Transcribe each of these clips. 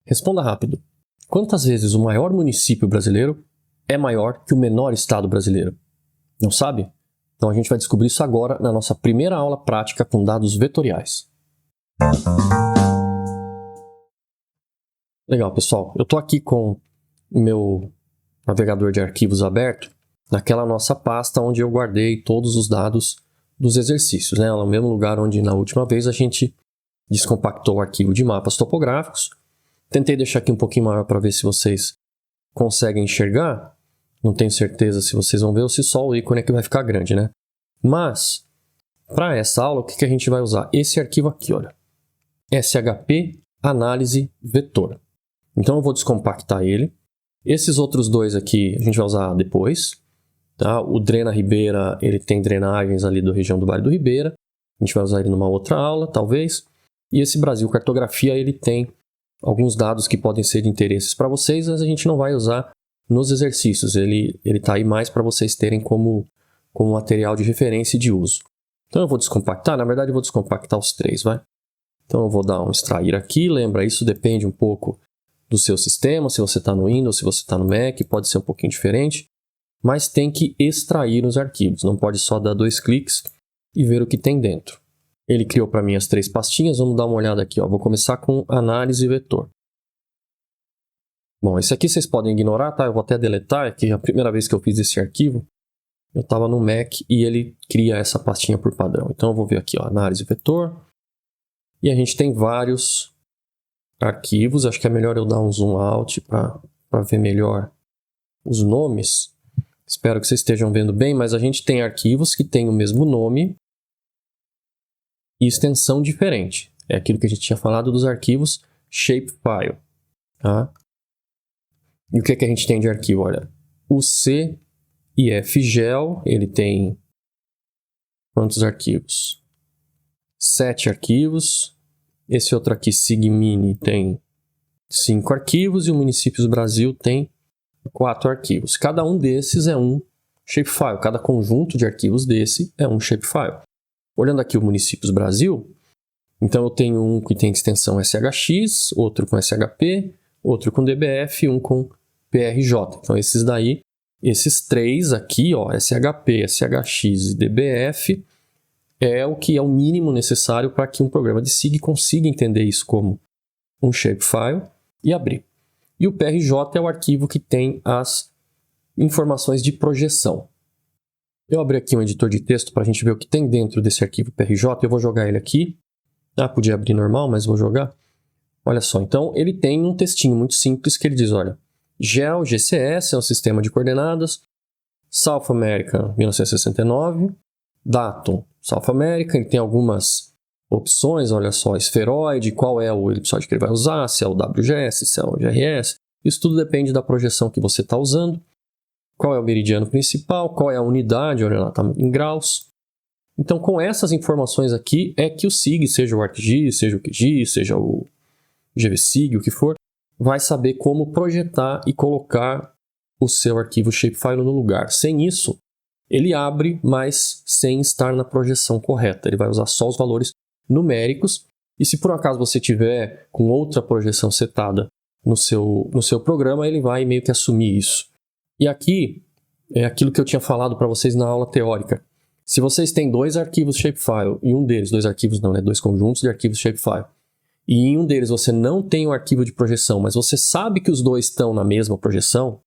Responda rápido. Quantas vezes o maior município brasileiro é maior que o menor estado brasileiro? Não sabe? Então a gente vai descobrir isso agora na nossa primeira aula prática com dados vetoriais. Legal, pessoal. Eu estou aqui com o meu navegador de arquivos aberto naquela nossa pasta onde eu guardei todos os dados dos exercícios, né? No mesmo lugar onde na última vez a gente descompactou o arquivo de mapas topográficos. Tentei deixar aqui um pouquinho maior para ver se vocês conseguem enxergar. Não tenho certeza se vocês vão ver ou se só o ícone é que vai ficar grande, né? Mas, para essa aula, o que a gente vai usar? Esse arquivo aqui, olha. SHP Análise Vetor. Então eu vou descompactar ele. Esses outros dois aqui a gente vai usar depois. Tá? O Drena Ribeira, ele tem drenagens ali da região do Vale do Ribeira. A gente vai usar ele numa outra aula, talvez. E esse Brasil Cartografia, ele tem alguns dados que podem ser de interesse para vocês, mas a gente não vai usar nos exercícios. Ele está aí mais para vocês terem como material de referência e de uso. Então eu vou descompactar, na verdade eu vou descompactar os três, vai? Então eu vou dar um extrair aqui, lembra, isso depende um pouco do seu sistema, se você está no Windows, se você está no Mac, pode ser um pouquinho diferente, mas tem que extrair os arquivos, não pode só dar 2 cliques e ver o que tem dentro. Ele criou para mim as 3 pastinhas, vamos dar uma olhada aqui, ó. Vou começar com análise vetor. Bom, esse aqui vocês podem ignorar, tá? Eu vou até deletar, aqui a primeira vez que eu fiz esse arquivo, eu estava no Mac e ele cria essa pastinha por padrão. Então eu vou ver aqui, ó, análise vetor, e a gente tem vários arquivos, acho que é melhor eu dar um zoom out para ver melhor os nomes. Espero que vocês estejam vendo bem, mas a gente tem arquivos que têm o mesmo nome e extensão diferente. É aquilo que a gente tinha falado dos arquivos shapefile. Tá? E o que a gente tem de arquivo? Olha, o CIFGEL, ele tem quantos arquivos? 7 arquivos. Esse outro aqui, SIGMINI, tem 5 arquivos e o Municípios Brasil tem 4 arquivos. Cada um desses é um shapefile. Cada conjunto de arquivos desse é um shapefile. Olhando aqui o Municípios Brasil, então eu tenho um que tem extensão SHX, outro com SHP, outro com DBF e um com PRJ. Então esses daí, esses 3 aqui, ó, SHP, SHX e DBF, é o que é o mínimo necessário para que um programa de SIG consiga entender isso como um shapefile e abrir. E o PRJ é o arquivo que tem as informações de projeção. Eu abri aqui um editor de texto para a gente ver o que tem dentro desse arquivo PRJ. Eu vou jogar ele aqui. Podia abrir normal, mas vou jogar. Olha só, então ele tem um textinho muito simples que ele diz, olha, GEL, GCS é um sistema de coordenadas, South America 1969, Datum, South America, ele tem algumas opções, olha só, esferoide, qual é o elipsoide que ele vai usar, se é o WGS, se é o GRS, isso tudo depende da projeção que você está usando. Qual é o meridiano principal, qual é a unidade, olha lá, está em graus. Então, com essas informações aqui, é que o SIG, seja o ArcGIS, seja o QGIS, seja o GVSIG, o que for, vai saber como projetar e colocar o seu arquivo shapefile no lugar. Sem isso, ele abre, mas sem estar na projeção correta. Ele vai usar só os valores numéricos. E se por acaso você tiver com outra projeção setada no seu programa, ele vai meio que assumir isso. E aqui é aquilo que eu tinha falado para vocês na aula teórica. Se vocês têm 2 arquivos shapefile, e um deles, 2 arquivos não, né? 2 conjuntos de arquivos shapefile, e em um deles você não tem o arquivo de projeção, mas você sabe que os dois estão na mesma projeção,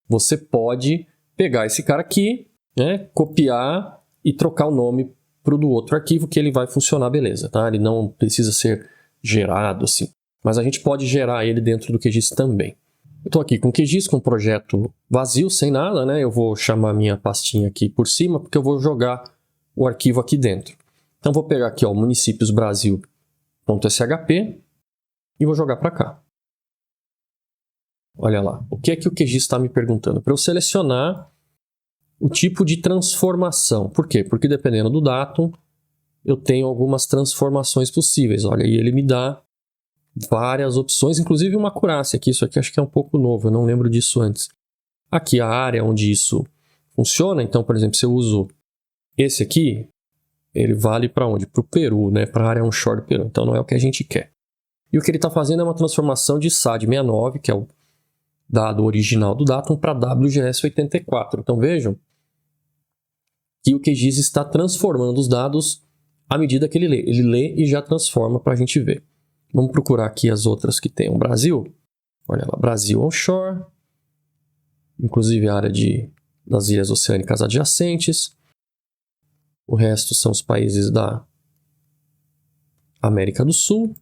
você pode pegar esse cara aqui, né? Copiar e trocar o nome para o do outro arquivo, que ele vai funcionar beleza, tá? Ele não precisa ser gerado assim, mas a gente pode gerar ele dentro do QGIS também. Eu estou aqui com o QGIS, com um projeto vazio, sem nada, né? Eu vou chamar minha pastinha aqui por cima, porque eu vou jogar o arquivo aqui dentro. Então, vou pegar aqui, ó, municipiosbrasil.shp e vou jogar para cá. Olha lá, o que é que o QGIS está me perguntando? Para eu selecionar o tipo de transformação. Por quê? Porque dependendo do datum, eu tenho algumas transformações possíveis. Olha, e ele me dá várias opções, inclusive uma acurácia aqui. Isso aqui acho que é um pouco novo, eu não lembro disso antes. Aqui a área onde isso funciona. Então, por exemplo, se eu uso esse aqui, ele vale para onde? Para o Peru, né? Para a área onshore do Peru. Então não é o que a gente quer. E o que ele está fazendo é uma transformação de SAD69, que é o dado original do Datum, para WGS84. Então vejam que o QGIS está transformando os dados à medida que ele lê. Ele lê e já transforma para a gente ver. Vamos procurar aqui as outras que tem o Brasil. Olha lá, Brasil onshore, inclusive a área das ilhas oceânicas adjacentes. O resto são os países da América do Sul.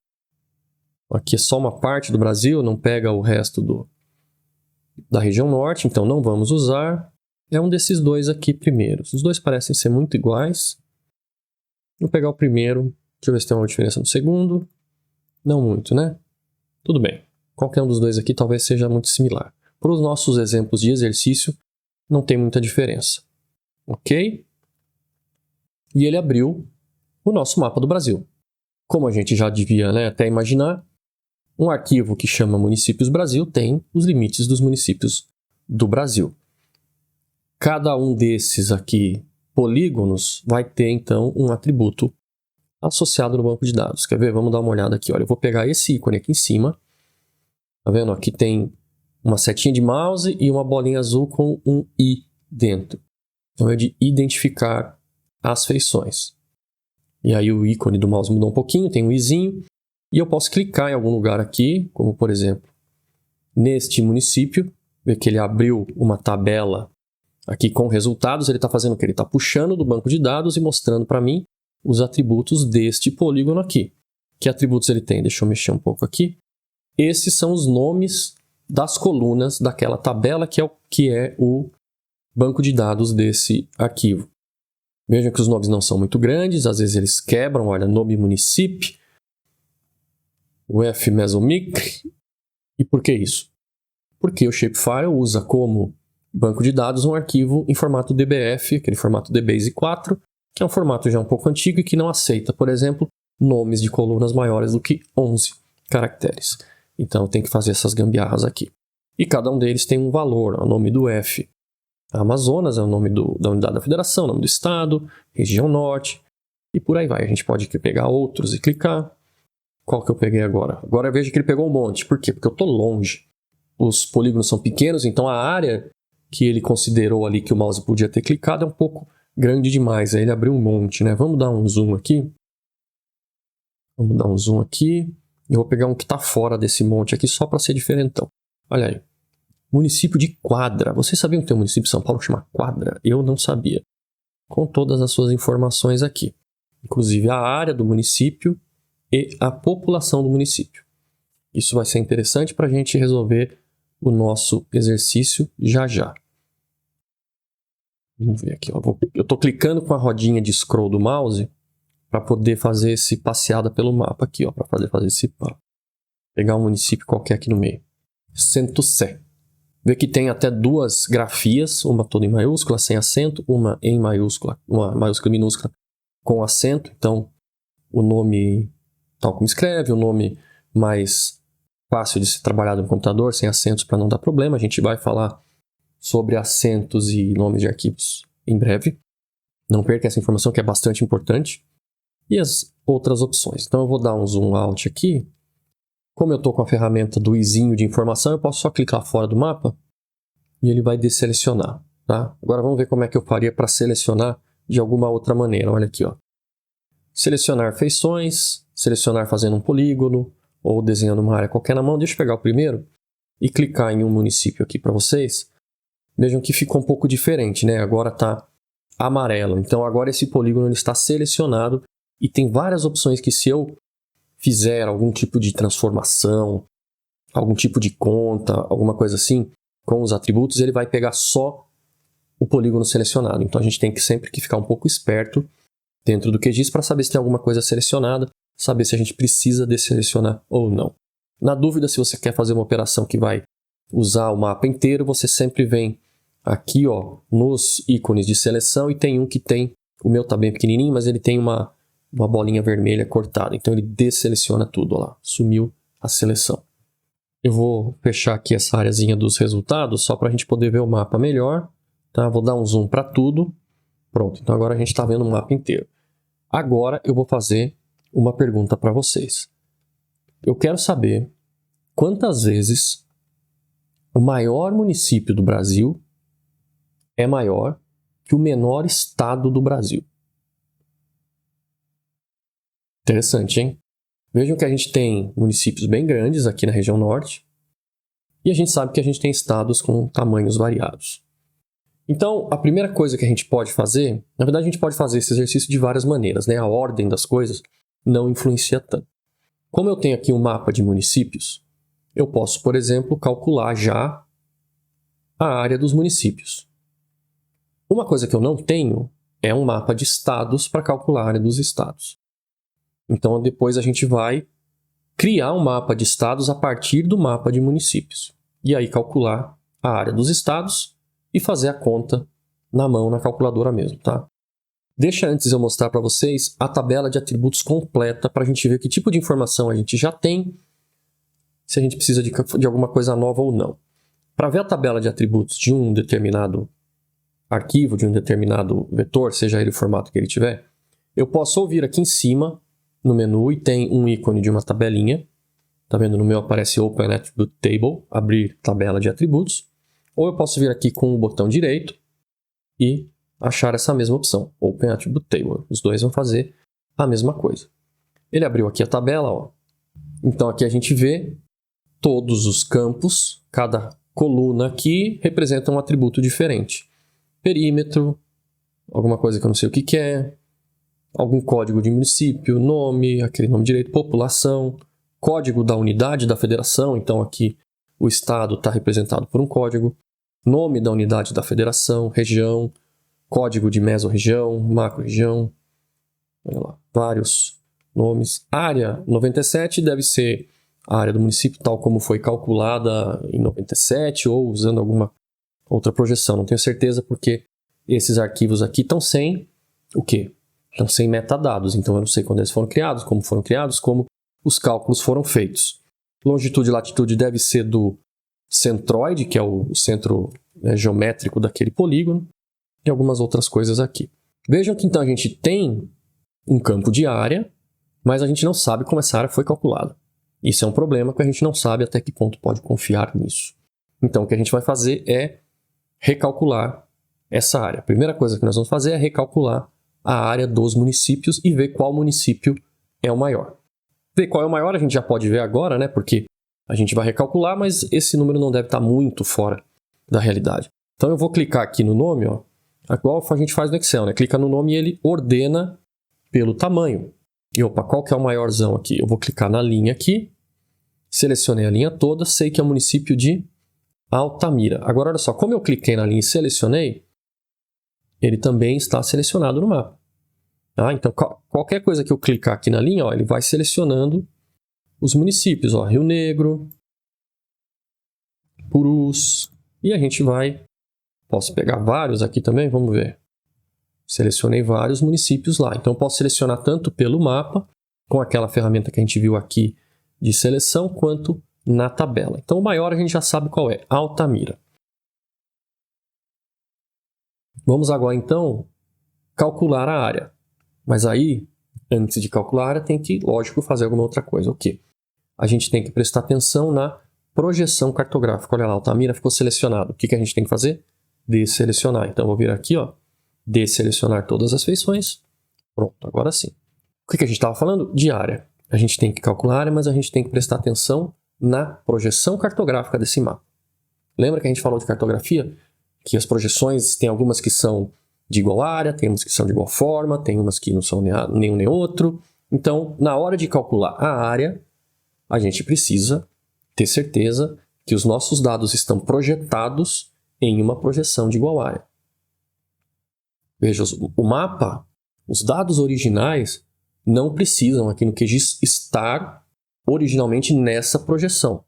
Aqui é só uma parte do Brasil, não pega o resto da região norte, então não vamos usar. É um desses dois aqui primeiros. Os dois parecem ser muito iguais. Vou pegar o primeiro. Deixa eu ver se tem uma diferença no segundo. Não muito, né? Tudo bem. Qualquer um dos dois aqui talvez seja muito similar. Para os nossos exemplos de exercício, não tem muita diferença. Ok? E ele abriu o nosso mapa do Brasil. Como a gente já devia, né, até imaginar, um arquivo que chama Municípios Brasil tem os limites dos municípios do Brasil. Cada um desses aqui polígonos vai ter, então, um atributo associado no banco de dados. Quer ver? Vamos dar uma olhada aqui. Olha, eu vou pegar esse ícone aqui em cima. Tá vendo? Aqui tem uma setinha de mouse e uma bolinha azul com um I dentro. Então é de identificar as feições. E aí o ícone do mouse mudou um pouquinho, tem um izinho. E eu posso clicar em algum lugar aqui, como por exemplo, neste município. Ver que ele abriu uma tabela aqui com resultados. Ele está fazendo o que? Ele está puxando do banco de dados e mostrando para mim os atributos deste polígono aqui. Que atributos ele tem? Deixa eu mexer um pouco aqui. Esses são os nomes das colunas daquela tabela que é o banco de dados desse arquivo. Vejam que os nomes não são muito grandes, às vezes eles quebram. Olha, nome município, UF Mesomic. E por que isso? Porque o Shapefile usa como banco de dados um arquivo em formato DBF, aquele formato DBase4, que é um formato já um pouco antigo e que não aceita, por exemplo, nomes de colunas maiores do que 11 caracteres. Então tem que fazer essas gambiarras aqui. E cada um deles tem um valor, o nome do F. Amazonas é o nome da unidade da federação, nome do estado, região norte, e por aí vai. A gente pode pegar outros e clicar. Qual que eu peguei agora? Agora eu vejo que ele pegou um monte. Por quê? Porque eu estou longe. Os polígonos são pequenos, então a área que ele considerou ali que o mouse podia ter clicado é um pouco grande demais. Aí ele abriu um monte, né? Vamos dar um zoom aqui. Vamos dar um zoom aqui. Eu vou pegar um que está fora desse monte aqui só para ser diferentão. Olha aí. Município de Quadra. Vocês sabiam que tem um município de São Paulo que chama Quadra? Eu não sabia. Com todas as suas informações aqui. Inclusive a área do município e a população do município. Isso vai ser interessante para a gente resolver o nosso exercício já já. Vamos ver aqui. Eu estou clicando com a rodinha de scroll do mouse para poder fazer esse passeada pelo mapa aqui, para fazer esse mapa. Pegar um município qualquer aqui no meio. Centro-Sé. Vê que tem até duas grafias, uma toda em maiúscula, sem acento, uma em maiúscula, uma maiúscula e minúscula com acento. Então, o nome tal como escreve, o nome mais fácil de ser trabalhado no computador, sem acentos para não dar problema. A gente vai falar sobre acentos e nomes de arquivos em breve. Não perca essa informação que é bastante importante. E as outras opções. Então eu vou dar um zoom out aqui. Como eu estou com a ferramenta do izinho de informação, eu posso só clicar fora do mapa e ele vai desselecionar. Tá? Agora vamos ver como é que eu faria para selecionar de alguma outra maneira. Olha aqui. Selecionar feições, selecionar fazendo um polígono ou desenhando uma área qualquer na mão. Deixa eu pegar o primeiro e clicar em um município aqui para vocês. Vejam que ficou um pouco diferente, né? Agora está amarelo. Então agora esse polígono ele está selecionado e tem várias opções que se eu fizer algum tipo de transformação, algum tipo de conta, alguma coisa assim, com os atributos, ele vai pegar só o polígono selecionado. Então a gente tem que sempre ficar um pouco esperto dentro do QGIS para saber se tem alguma coisa selecionada, saber se a gente precisa desselecionar ou não. Na dúvida, se você quer fazer uma operação que vai usar o mapa inteiro, você sempre vem aqui nos ícones de seleção e tem um que tem, o meu está bem pequenininho, mas ele tem uma bolinha vermelha cortada. Então ele desseleciona tudo, lá, sumiu a seleção. Eu vou fechar aqui essa areazinha dos resultados só para a gente poder ver o mapa melhor. Tá? Vou dar um zoom para tudo. Pronto, então agora a gente está vendo o mapa inteiro. Agora eu vou fazer uma pergunta para vocês. eu quero saber quantas vezes o maior município do Brasil é maior que o menor estado do Brasil. Interessante, hein? Vejam que a gente tem municípios bem grandes aqui na região norte e a gente sabe que a gente tem estados com tamanhos variados. Então, a primeira coisa que a gente pode fazer, na verdade a gente pode fazer esse exercício de várias maneiras, né? A ordem das coisas não influencia tanto. Como eu tenho aqui um mapa de municípios, eu posso, por exemplo, calcular já a área dos municípios. Uma coisa que eu não tenho é um mapa de estados para calcular a área dos estados. Então, depois a gente vai criar um mapa de estados a partir do mapa de municípios. E aí calcular a área dos estados e fazer a conta na mão, na calculadora mesmo, tá? Deixa antes eu mostrar para vocês a tabela de atributos completa para a gente ver que tipo de informação a gente já tem, se a gente precisa de alguma coisa nova ou não. Para ver a tabela de atributos de um determinado arquivo, de um determinado vetor, seja ele o formato que ele tiver, eu posso ou vir aqui em cima no menu e tem um ícone de uma tabelinha. Tá vendo? No meu aparece Open Attribute Table, abrir tabela de atributos. Ou eu posso vir aqui com o botão direito e achar essa mesma opção, Open Attribute Table. Os dois vão fazer a mesma coisa. Ele abriu aqui a tabela, ó. Então aqui a gente vê todos os campos, cada coluna aqui representa um atributo diferente. Perímetro, alguma coisa que eu não sei o que é, algum código de município, nome, aquele nome direito, população, código da unidade da federação, então aqui o estado está representado por um código, nome da unidade da federação, região, código de mesorregião, macro-região, olha lá, vários nomes. Área 97 deve ser a área do município tal como foi calculada em 97 ou usando alguma outra projeção. Não tenho certeza porque esses arquivos aqui estão sem o quê? Estão sem metadados, então eu não sei quando eles foram criados, como os cálculos foram feitos. Longitude e latitude deve ser do centroide, que é o centro, né, geométrico daquele polígono, e algumas outras coisas aqui. Vejam que então a gente tem um campo de área, mas a gente não sabe como essa área foi calculada. Isso é um problema que a gente não sabe até que ponto pode confiar nisso. Então o que a gente vai fazer é recalcular essa área. A primeira coisa que nós vamos fazer é recalcular a área dos municípios e ver qual município é o maior. Ver qual é o maior a gente já pode ver agora, né? Porque a gente vai recalcular, mas esse número não deve estar muito fora da realidade. Então eu vou clicar aqui no nome, ó, igual a gente faz no Excel, né? Clica no nome e ele ordena pelo tamanho. E opa, qual que é o maiorzão aqui? Eu vou clicar na linha aqui, selecionei a linha toda, sei que é o município de Altamira. Agora olha só, como eu cliquei na linha e selecionei, ele também está selecionado no mapa. Tá? Então qualquer coisa que eu clicar aqui na linha, ó, ele vai selecionando os municípios, ó, Rio Negro, Purus, e a gente vai, posso pegar vários aqui também, vamos ver. Selecionei vários municípios lá, então eu posso selecionar tanto pelo mapa, com aquela ferramenta que a gente viu aqui de seleção, quanto na tabela. Então o maior a gente já sabe qual é, Altamira. Vamos agora então calcular a área, mas aí, antes de calcular a área, tem que, lógico, fazer alguma outra coisa. O quê? A gente tem que prestar atenção na projeção cartográfica. Olha lá, Altamira ficou selecionado. O que a gente tem que fazer? Desselecionar. Então, eu vou vir aqui, ó, desselecionar todas as feições. Pronto, agora sim. O que a gente estava falando? De área. A gente tem que calcular a área, mas a gente tem que prestar atenção na projeção cartográfica desse mapa. Lembra que a gente falou de cartografia? Que as projeções, tem algumas que são de igual área, tem umas que são de igual forma, tem umas que não são nenhum nem outro. Então, na hora de calcular a área, a gente precisa ter certeza que os nossos dados estão projetados em uma projeção de igual área. Veja, o mapa, os dados originais não precisam, aqui no QGIS, estar originalmente nessa projeção.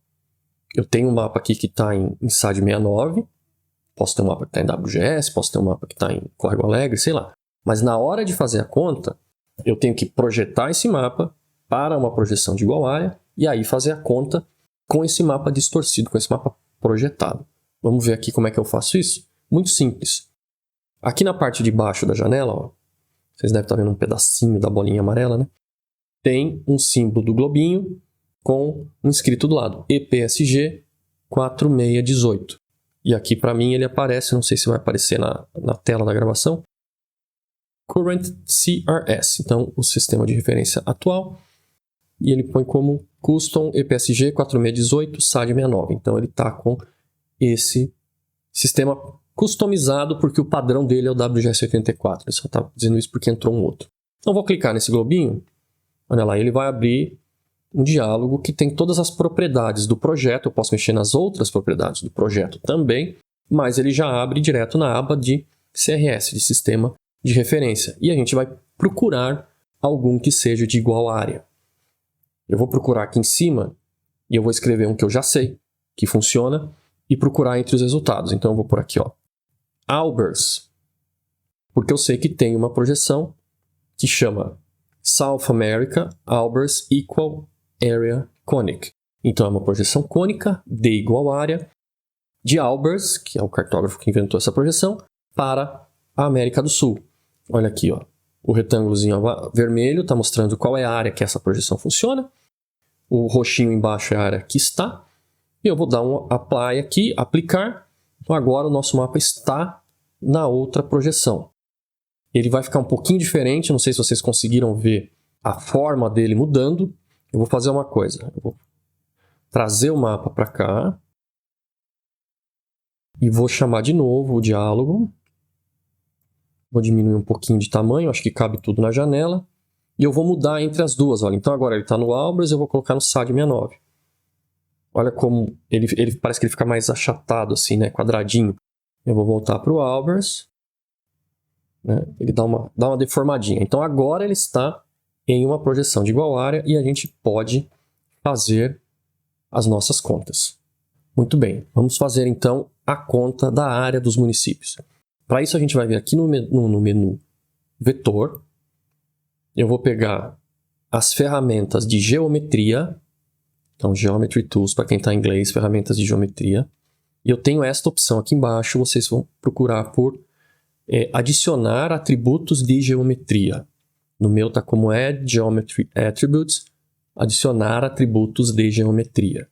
Eu tenho um mapa aqui que está em SAD 69, posso ter um mapa que está em WGS, posso ter um mapa que está em Córrego Alegre, sei lá. Mas na hora de fazer a conta, eu tenho que projetar esse mapa para uma projeção de igual área e aí fazer a conta com esse mapa distorcido, com esse mapa projetado. Vamos ver aqui como é que eu faço isso? Muito simples. Aqui na parte de baixo da janela, ó, vocês devem estar vendo um pedacinho da bolinha amarela, né? Tem um símbolo do globinho com um escrito do lado, EPSG 4618. E aqui para mim ele aparece, não sei se vai aparecer na tela da gravação, Current CRS, então o sistema de referência atual, e ele põe como Custom EPSG 4618 SAD69. Então ele está com esse sistema customizado porque o padrão dele é o WGS84. Ele só está dizendo isso porque entrou um outro. Então vou clicar nesse globinho, olha lá, ele vai abrir um diálogo que tem todas as propriedades do projeto. Eu posso mexer nas outras propriedades do projeto também, mas ele já abre direto na aba de CRS, de Sistema de Referência. E a gente vai procurar algum que seja de igual área. Eu vou procurar aqui em cima e eu vou escrever um que eu já sei, que funciona, e procurar entre os resultados. Então eu vou por aqui, ó, Albers, porque eu sei que tem uma projeção que chama South America Albers Equal Area Conic. Então é uma projeção cônica de igual área de Albers, que é o cartógrafo que inventou essa projeção, para a América do Sul. Olha aqui, ó, o retângulozinho vermelho está mostrando qual é a área que essa projeção funciona. O roxinho embaixo é a área que está. E eu vou dar um apply aqui, aplicar. Então agora o nosso mapa está na outra projeção. Ele vai ficar um pouquinho diferente, não sei se vocês conseguiram ver a forma dele mudando. Eu vou fazer uma coisa, eu vou trazer o mapa para cá e vou chamar de novo o diálogo. Vou diminuir um pouquinho de tamanho, acho que cabe tudo na janela. E eu vou mudar entre as duas, olha. Então agora ele está no Albers, eu vou colocar no SAD69. Olha como ele parece que ele fica mais achatado assim, né, quadradinho. Eu vou voltar para o Albers, né? Ele dá uma deformadinha. Então agora ele está em uma projeção de igual área e a gente pode fazer as nossas contas. Muito bem, vamos fazer então a conta da área dos municípios. Para isso a gente vai vir aqui no menu Vetor. Eu vou pegar as ferramentas de geometria. Então, Geometry Tools, para quem está em inglês, ferramentas de geometria. E eu tenho esta opção aqui embaixo, vocês vão procurar por adicionar atributos de geometria. No meu está como Add Geometry Attributes, adicionar atributos de geometria.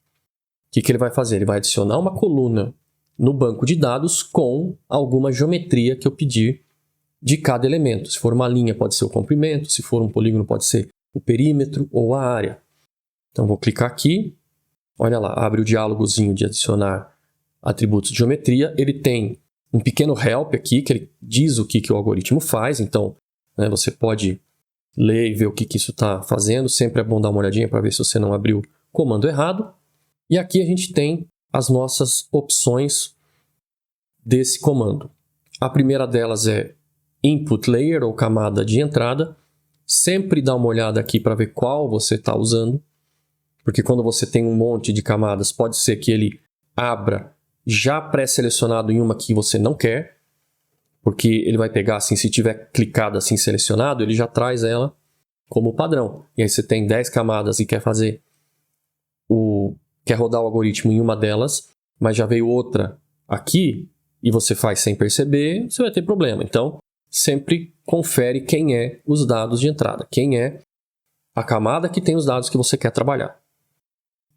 O que ele vai fazer? Ele vai adicionar uma coluna no banco de dados com alguma geometria que eu pedir de cada elemento. Se for uma linha, pode ser o comprimento, se for um polígono, pode ser o perímetro ou a área. Então, vou clicar aqui, olha lá, abre o diálogozinho de adicionar atributos de geometria. Ele tem um pequeno help aqui, que ele diz o que o algoritmo faz. Então, né, você pode ler e ver o que isso está fazendo. Sempre é bom dar uma olhadinha para ver se você não abriu o comando errado. E aqui a gente tem as nossas opções desse comando. A primeira delas é Input Layer, ou camada de entrada. Sempre dá uma olhada aqui para ver qual você está usando. Porque quando você tem um monte de camadas, pode ser que ele abra já pré-selecionado em uma que você não quer. Porque ele vai pegar assim, se tiver clicado assim selecionado, ele já traz ela como padrão. E aí você tem 10 camadas e quer rodar o algoritmo em uma delas, mas já veio outra aqui e você faz sem perceber, você vai ter problema. Então, sempre confere quem é os dados de entrada, quem é a camada que tem os dados que você quer trabalhar.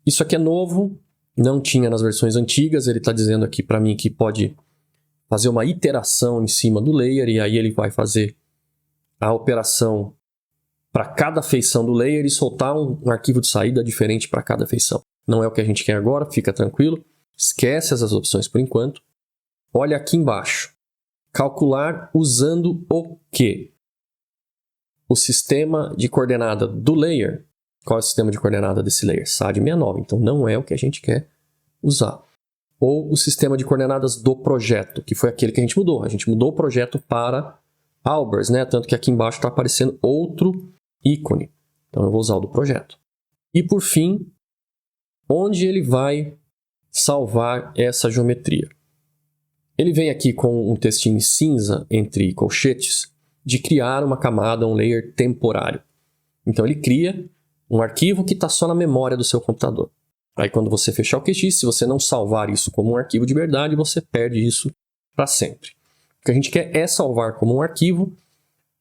Isso aqui é novo, não tinha nas versões antigas. Ele está dizendo aqui para mim que pode fazer uma iteração em cima do layer e aí ele vai fazer a operação para cada feição do layer e soltar um arquivo de saída diferente para cada feição. Não é o que a gente quer agora, fica tranquilo. Esquece essas opções por enquanto. Olha aqui embaixo. Calcular usando o quê? O sistema de coordenada do layer. Qual é o sistema de coordenada desse layer? SAD69. Então não é o que a gente quer usar. Ou o sistema de coordenadas do projeto, que foi aquele que a gente mudou. A gente mudou o projeto para Albers, né? Tanto que aqui embaixo está aparecendo outro ícone. Então eu vou usar o do projeto. E por fim, onde ele vai salvar essa geometria? Ele vem aqui com um textinho cinza entre colchetes de criar uma camada, um layer temporário. Então ele cria um arquivo que está só na memória do seu computador. Aí quando você fechar o QX, se você não salvar isso como um arquivo de verdade, você perde isso para sempre. O que a gente quer é salvar como um arquivo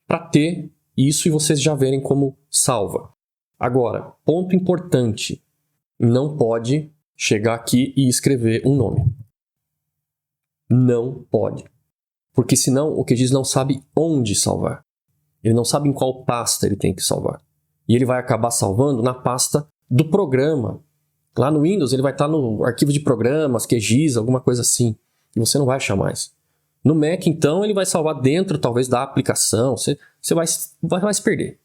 para ter isso e vocês já verem como salva. Agora, ponto importante. não pode chegar aqui e escrever um nome. Não pode. Porque senão o QGIS não sabe onde salvar. Ele não sabe em qual pasta ele tem que salvar. E ele vai acabar salvando na pasta do programa. Lá no Windows ele vai estar no arquivo de programas, QGIS, alguma coisa assim. E você não vai achar mais. No Mac, então, ele vai salvar dentro, talvez, da aplicação. Você vai se perder.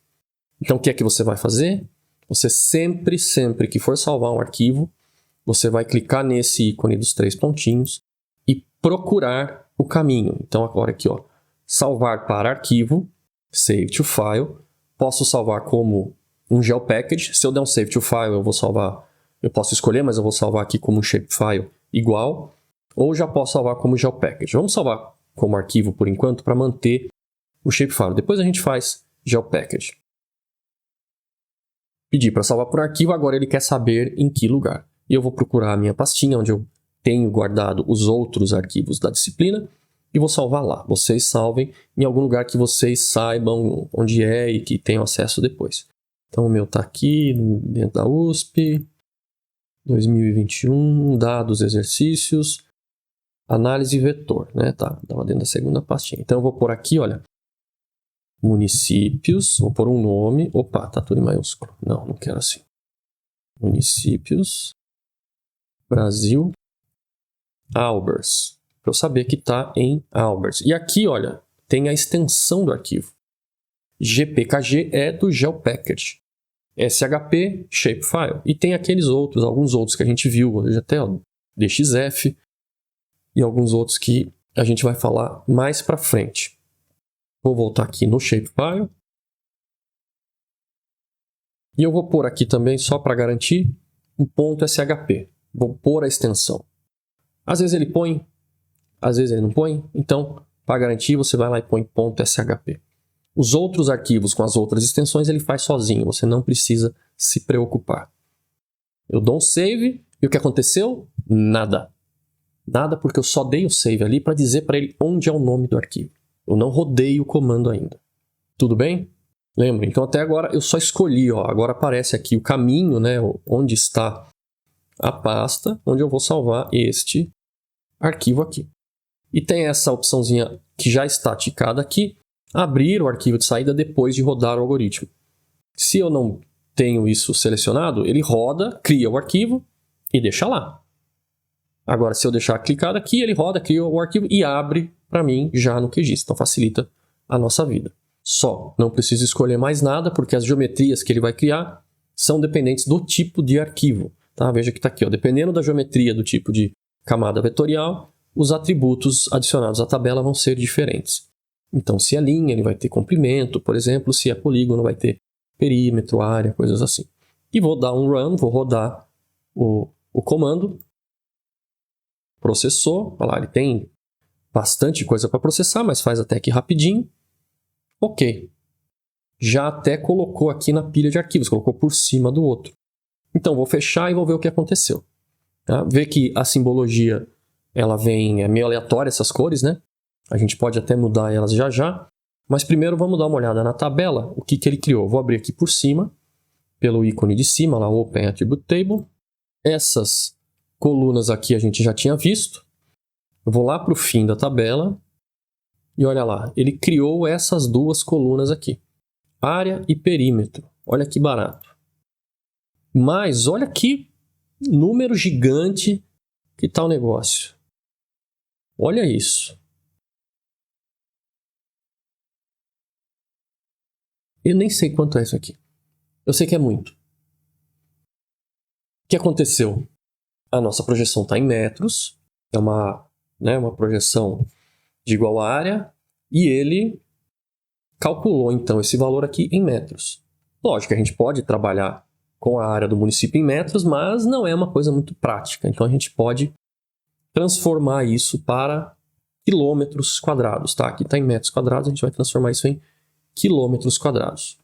Então, o que é que você vai fazer? Você sempre que for salvar um arquivo, você vai clicar nesse ícone dos 3 pontinhos e procurar o caminho. Então, agora aqui, ó, salvar para arquivo, save to file. Posso salvar como um GeoPackage. Se eu der um save to file, eu vou salvar, eu posso escolher, mas eu vou salvar aqui como um shapefile igual. Ou já posso salvar como GeoPackage. Vamos salvar como arquivo por enquanto para manter o shapefile. Depois a gente faz GeoPackage. Pedi para salvar por arquivo, agora ele quer saber em que lugar. E eu vou procurar a minha pastinha onde eu tenho guardado os outros arquivos da disciplina e vou salvar lá. Vocês salvem em algum lugar que vocês saibam onde é e que tenham acesso depois. Então o meu está aqui dentro da USP, 2021, dados, exercícios, análise vetor, né? Tá, estava dentro da segunda pastinha. Então eu vou pôr aqui, olha, municípios, vou pôr um nome, opa, tá tudo em maiúsculo. Não quero assim. Municípios, Brasil, Albers, para eu saber que está em Albers. E aqui, olha, tem a extensão do arquivo. GPKG é do GeoPackage. SHP, Shapefile. E tem alguns outros que a gente viu, hoje até o DXF, e alguns outros que a gente vai falar mais para frente. Vou voltar aqui no Shapefile. E eu vou pôr aqui também, só para garantir, um ponto SHP. Vou pôr a extensão. Às vezes ele põe, às vezes ele não põe. Então, para garantir, você vai lá e põe ponto SHP. Os outros arquivos com as outras extensões ele faz sozinho. Você não precisa se preocupar. Eu dou um save e o que aconteceu? Nada. Nada porque eu só dei o save ali para dizer para ele onde é o nome do arquivo. Eu não rodei o comando ainda. Tudo bem? Lembra? Então até agora eu só escolhi, ó, agora aparece aqui o caminho, né, onde está a pasta, onde eu vou salvar este arquivo aqui. E tem essa opçãozinha que já está ticada aqui, abrir o arquivo de saída depois de rodar o algoritmo. Se eu não tenho isso selecionado, ele roda, cria o arquivo e deixa lá. Agora, se eu deixar clicado aqui, ele roda, cria o arquivo e abre para mim já no QGIS. Então facilita a nossa vida. Só, não preciso escolher mais nada, porque as geometrias que ele vai criar são dependentes do tipo de arquivo. Tá? Veja que está aqui, ó, dependendo da geometria do tipo de camada vetorial, os atributos adicionados à tabela vão ser diferentes. Então, se é linha, ele vai ter comprimento, por exemplo, se é polígono, vai ter perímetro, área, coisas assim. E vou dar um run, vou rodar o comando. Processou, olha lá, ele tem bastante coisa para processar, mas faz até aqui rapidinho. Ok. Já até colocou aqui na pilha de arquivos, colocou por cima do outro. Então, vou fechar e vou ver o que aconteceu. Tá? Vê que a simbologia, ela vem, é meio aleatória essas cores, né? A gente pode até mudar elas já já. Mas primeiro vamos dar uma olhada na tabela, o que ele criou. Vou abrir aqui por cima, pelo ícone de cima, lá, Open Attribute Table. Essas colunas aqui a gente já tinha visto. Eu vou lá para o fim da tabela e olha lá, ele criou essas duas colunas aqui. Área e perímetro. Olha que barato. Mas olha que número gigante que está o negócio. Olha isso. Eu nem sei quanto é isso aqui. Eu sei que é muito. O que aconteceu? A nossa projeção está em metros. É uma projeção de igual área. E ele calculou, então, esse valor aqui em metros. Lógico, a gente pode trabalhar com a área do município em metros, mas não é uma coisa muito prática. Então, a gente pode transformar isso para quilômetros quadrados. Tá? Aqui está em metros quadrados, a gente vai transformar isso em quilômetros quadrados.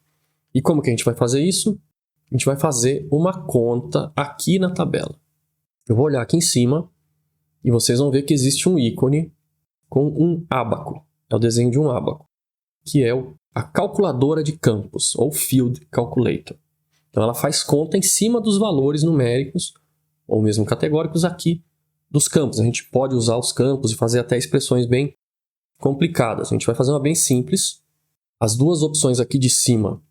E como que a gente vai fazer isso? A gente vai fazer uma conta aqui na tabela. Eu vou olhar aqui em cima e vocês vão ver que existe um ícone com um ábaco. É o desenho de um ábaco, que é a calculadora de campos, ou Field Calculator. Então ela faz conta em cima dos valores numéricos, ou mesmo categóricos aqui dos campos. A gente pode usar os campos e fazer até expressões bem complicadas. A gente vai fazer uma bem simples. As duas opções aqui de cima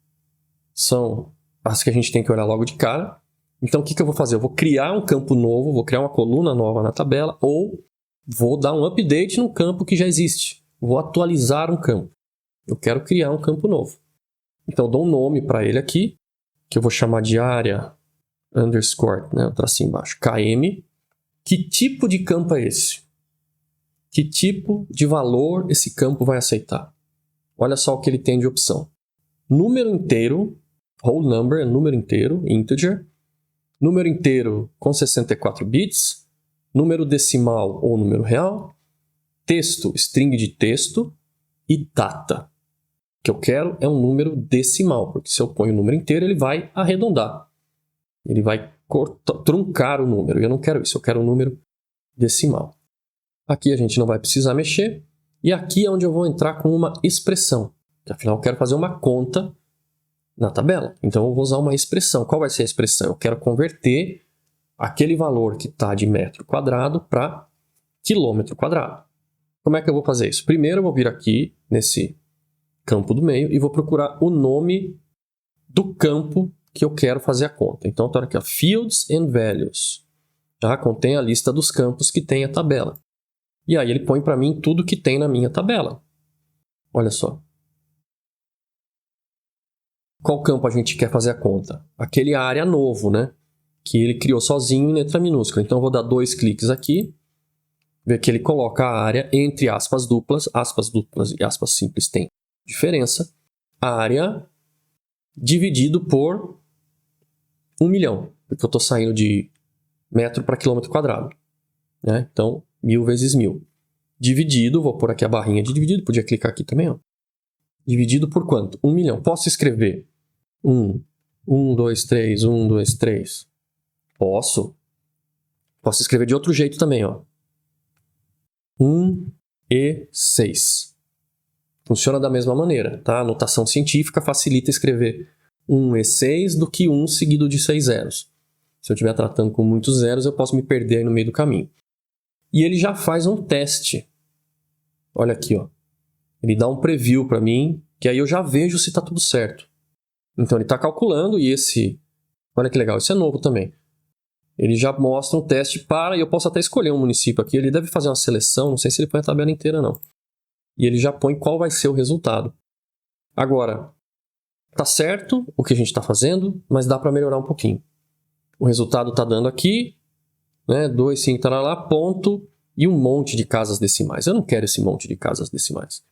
são as que a gente tem que olhar logo de cara. Então o que eu vou fazer? Eu vou criar um campo novo, vou criar uma coluna nova na tabela, ou vou dar um update no campo que já existe. Vou atualizar um campo. Eu quero criar um campo novo. Então eu dou um nome para ele aqui, que eu vou chamar de área underscore, né, o tracinho embaixo, KM. Que tipo de campo é esse? Que tipo de valor esse campo vai aceitar? Olha só o que ele tem de opção. Número inteiro, whole number é número inteiro, integer. Número inteiro com 64 bits. Número decimal ou número real. Texto, string de texto. E data. O que eu quero é um número decimal, porque se eu ponho o número inteiro, ele vai arredondar. Ele vai truncar o número. E eu não quero isso, eu quero um número decimal. Aqui a gente não vai precisar mexer. E aqui é onde eu vou entrar com uma expressão. Que, afinal, eu quero fazer uma conta na tabela. Então eu vou usar uma expressão. Qual vai ser a expressão? Eu quero converter aquele valor que está de metro quadrado para quilômetro quadrado. Como é que eu vou fazer isso? Primeiro eu vou vir aqui nesse campo do meio e vou procurar o nome do campo que eu quero fazer a conta. Então, estou aqui, ó, Fields and Values. Tá? Contém a lista dos campos que tem a tabela. E aí ele põe para mim tudo que tem na minha tabela. Olha só. Qual campo a gente quer fazer a conta? Aquele área novo, né? Que ele criou sozinho em letra minúscula. Então, eu vou dar 2 cliques aqui. Ver que ele coloca a área entre aspas duplas e aspas simples tem diferença. Área dividido por 1 milhão. Porque eu estou saindo de metro para quilômetro quadrado. Né? Então, 1000 vezes 1000. Dividido, vou pôr aqui a barrinha de dividido, podia clicar aqui também. Ó. Dividido por quanto? 1 milhão. Posso escrever 1, 2, 3, 1, 2, 3? Posso. Posso escrever de outro jeito também. Ó. 1 e 6. Funciona da mesma maneira, tá? A notação científica facilita escrever 1 e 6 do que 1 seguido de 6 zeros. Se eu estiver tratando com muitos zeros, eu posso me perder aí no meio do caminho. E ele já faz um teste. Olha aqui, ó. Ele dá um preview para mim, que aí eu já vejo se está tudo certo. Então ele está calculando e esse... Olha que legal, isso é novo também. Ele já mostra um teste para... E eu posso até escolher um município aqui. Ele deve fazer uma seleção, não sei se ele põe a tabela inteira não. E ele já põe qual vai ser o resultado. Agora, tá certo o que a gente está fazendo, mas dá para melhorar um pouquinho. O resultado está dando aqui, né? 2, 5, lá, ponto, e um monte de casas decimais. Eu não quero esse monte de casas decimais.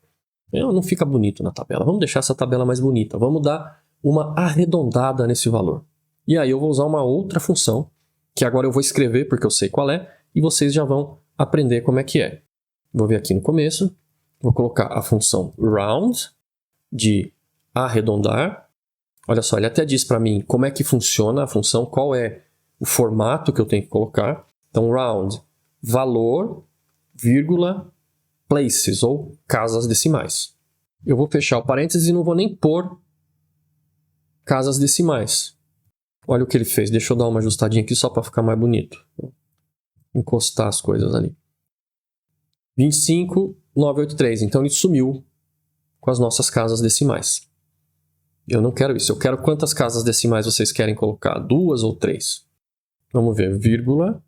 Não fica bonito na tabela. Vamos deixar essa tabela mais bonita. Vamos dar uma arredondada nesse valor. E aí eu vou usar uma outra função, que agora eu vou escrever porque eu sei qual é, e vocês já vão aprender como é que é. Vou vir aqui no começo. Vou colocar a função round, de arredondar. Olha só, ele até diz para mim como é que funciona a função, qual é o formato que eu tenho que colocar. Então, round, valor, vírgula, places, ou casas decimais. Eu vou fechar o parênteses e não vou nem pôr casas decimais. Olha o que ele fez. Deixa eu dar uma ajustadinha aqui só para ficar mais bonito. Vou encostar as coisas ali. 25,983. Então ele sumiu com as nossas casas decimais. Eu não quero isso. Eu quero quantas casas decimais vocês querem colocar? 2 ou 3? Vamos ver. Vírgula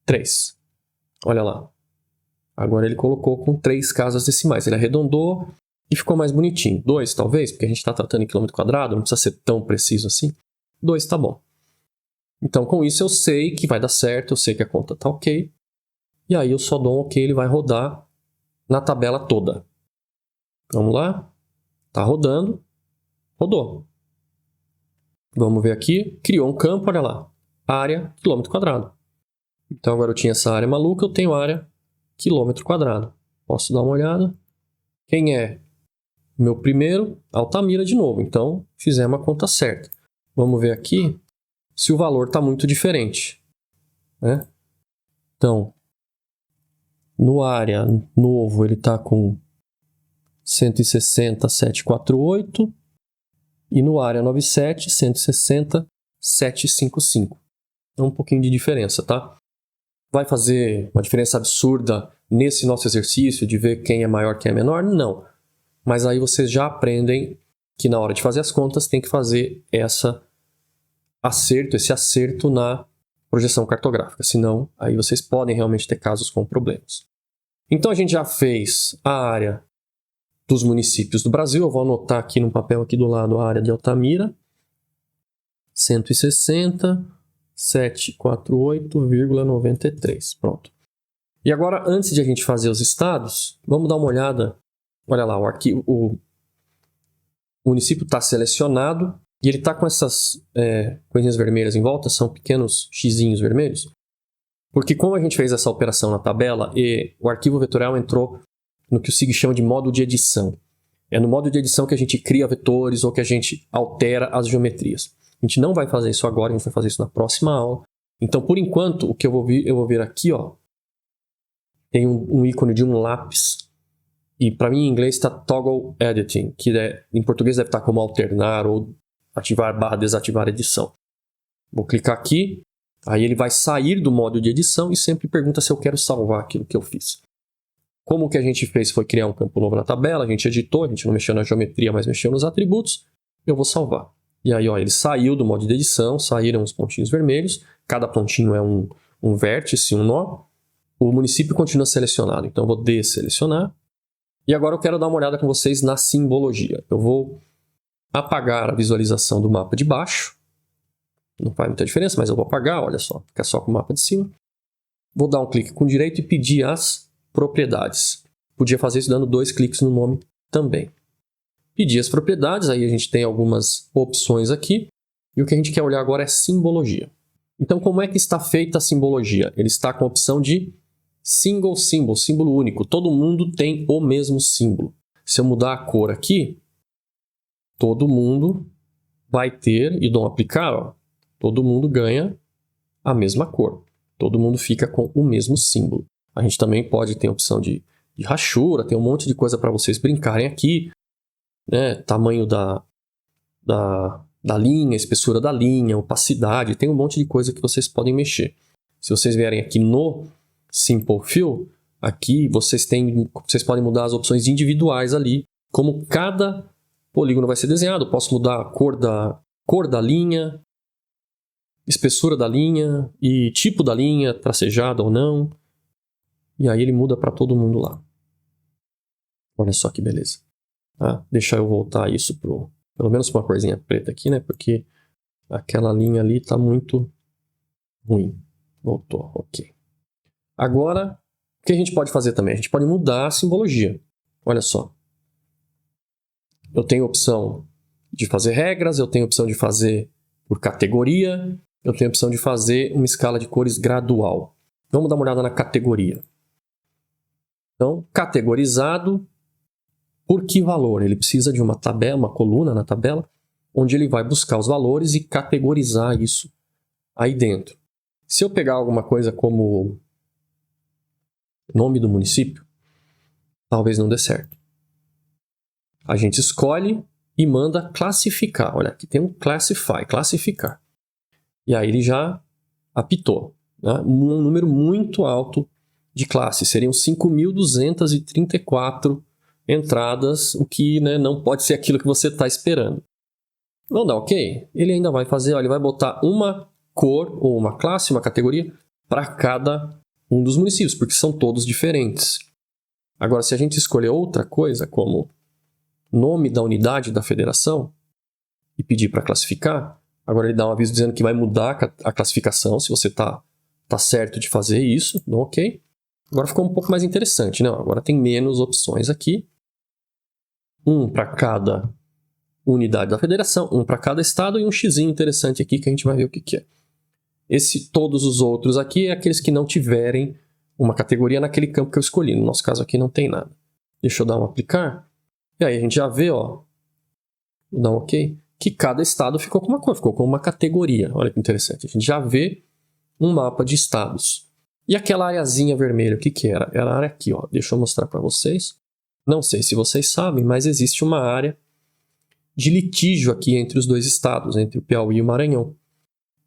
3. Olha lá. Agora ele colocou com 3 casas decimais. Ele arredondou e ficou mais bonitinho. 2 talvez, porque a gente está tratando em quilômetro quadrado. Não precisa ser tão preciso assim. 2 tá bom. Então com isso eu sei que vai dar certo. Eu sei que a conta tá ok. E aí eu só dou um ok, ele vai rodar na tabela toda. Vamos lá. Está rodando. Rodou. Vamos ver aqui. Criou um campo, olha lá. Área, quilômetro quadrado. Então agora eu tinha essa área maluca, eu tenho área, quilômetro quadrado. Posso dar uma olhada. Quem é o meu primeiro? Altamira de novo. Então fizemos a conta certa. Vamos ver aqui se o valor está muito diferente. Né? Então... No área novo, ele está com 160,748. E no área 97, 160, 755. É um pouquinho de diferença, tá? Vai fazer uma diferença absurda nesse nosso exercício de ver quem é maior, quem é menor? Não. Mas aí vocês já aprendem que na hora de fazer as contas tem que fazer esse acerto na projeção cartográfica. Senão, aí vocês podem realmente ter casos com problemas. Então a gente já fez a área dos municípios do Brasil. Eu vou anotar aqui no papel aqui do lado a área de Altamira. 160.748,93. Pronto. E agora, antes de a gente fazer os estados, vamos dar uma olhada. Olha lá, o município está selecionado e ele está com essas coisinhas vermelhas em volta, são pequenos xizinhos vermelhos. Porque como a gente fez essa operação na tabela, e o arquivo vetorial entrou no que o SIG chama de modo de edição. É no modo de edição que a gente cria vetores ou que a gente altera as geometrias. A gente não vai fazer isso agora, a gente vai fazer isso na próxima aula. Então, por enquanto, o que eu vou ver aqui, ó, tem um ícone de um lápis. E para mim, em inglês, está Toggle Editing, que em português deve estar como alternar ou ativar / desativar edição. Vou clicar aqui, aí ele vai sair do modo de edição e sempre pergunta se eu quero salvar aquilo que eu fiz. Como o que a gente fez foi criar um campo novo na tabela, a gente editou, a gente não mexeu na geometria, mas mexeu nos atributos, eu vou salvar. E aí, ó, ele saiu do modo de edição, saíram os pontinhos vermelhos, cada pontinho é um vértice, um nó. O município continua selecionado, então eu vou desselecionar. E agora eu quero dar uma olhada com vocês na simbologia. Eu vou apagar a visualização do mapa de baixo. Não faz muita diferença, mas eu vou apagar, olha só, fica só com o mapa de cima. Vou dar um clique com o direito e pedir as propriedades. Podia fazer isso dando 2 cliques no nome também. Pedir as propriedades, aí a gente tem algumas opções aqui. E o que a gente quer olhar agora é simbologia. Então, como é que está feita a simbologia? Ele está com a opção de single symbol, símbolo único. Todo mundo tem o mesmo símbolo. Se eu mudar a cor aqui, todo mundo vai ter, e dou um aplicar, ó, todo mundo ganha a mesma cor. Todo mundo fica com o mesmo símbolo. A gente também pode ter a opção de rachura, tem um monte de coisa para vocês brincarem aqui. Né? Tamanho da linha, espessura da linha, opacidade, tem um monte de coisa que vocês podem mexer. Se vocês vierem aqui no Simple Fill, aqui vocês podem mudar as opções individuais ali, como cada polígono vai ser desenhado. Eu posso mudar a cor da linha, espessura da linha e tipo da linha, tracejada ou não. E aí ele muda para todo mundo lá. Olha só que beleza. Tá? Deixa eu voltar isso pelo menos para uma corzinha preta aqui, né? Porque aquela linha ali está muito ruim. Voltou, ok. Agora, o que a gente pode fazer também? A gente pode mudar a simbologia. Olha só. Eu tenho a opção de fazer regras, eu tenho a opção de fazer por categoria, eu tenho a opção de fazer uma escala de cores gradual. Vamos dar uma olhada na categoria. Então, categorizado, por que valor? Ele precisa de uma tabela, uma coluna na tabela, onde ele vai buscar os valores e categorizar isso aí dentro. Se eu pegar alguma coisa como nome do município, talvez não dê certo. A gente escolhe e manda classificar. Olha, aqui tem um classify, classificar. E aí ele já apitou. Né? Um número muito alto de classes. Seriam 5.234 entradas, o que, né, não pode ser aquilo que você está esperando. Não dá ok? Ele ainda vai fazer, ó, ele vai botar uma cor, ou uma classe, uma categoria, para cada um dos municípios, porque são todos diferentes. Agora, se a gente escolher outra coisa, como nome da unidade da federação, e pedir para classificar, agora ele dá um aviso dizendo que vai mudar a classificação, se você está certo de fazer isso, não ok. Agora ficou um pouco mais interessante, né? Agora tem menos opções aqui. Um para cada unidade da federação, um para cada estado e um xizinho interessante aqui que a gente vai ver o que é. Todos os outros aqui é aqueles que não tiverem uma categoria naquele campo que eu escolhi. No nosso caso aqui não tem nada. Deixa eu dar um aplicar. E aí a gente já vê, ó, vou dar um ok, que cada estado ficou com uma cor, ficou com uma categoria. Olha que interessante. A gente já vê um mapa de estados. E aquela areazinha vermelha, o que era? Era a área aqui, ó. Deixa eu mostrar para vocês. Não sei se vocês sabem, mas existe uma área de litígio aqui entre os dois estados, entre o Piauí e o Maranhão.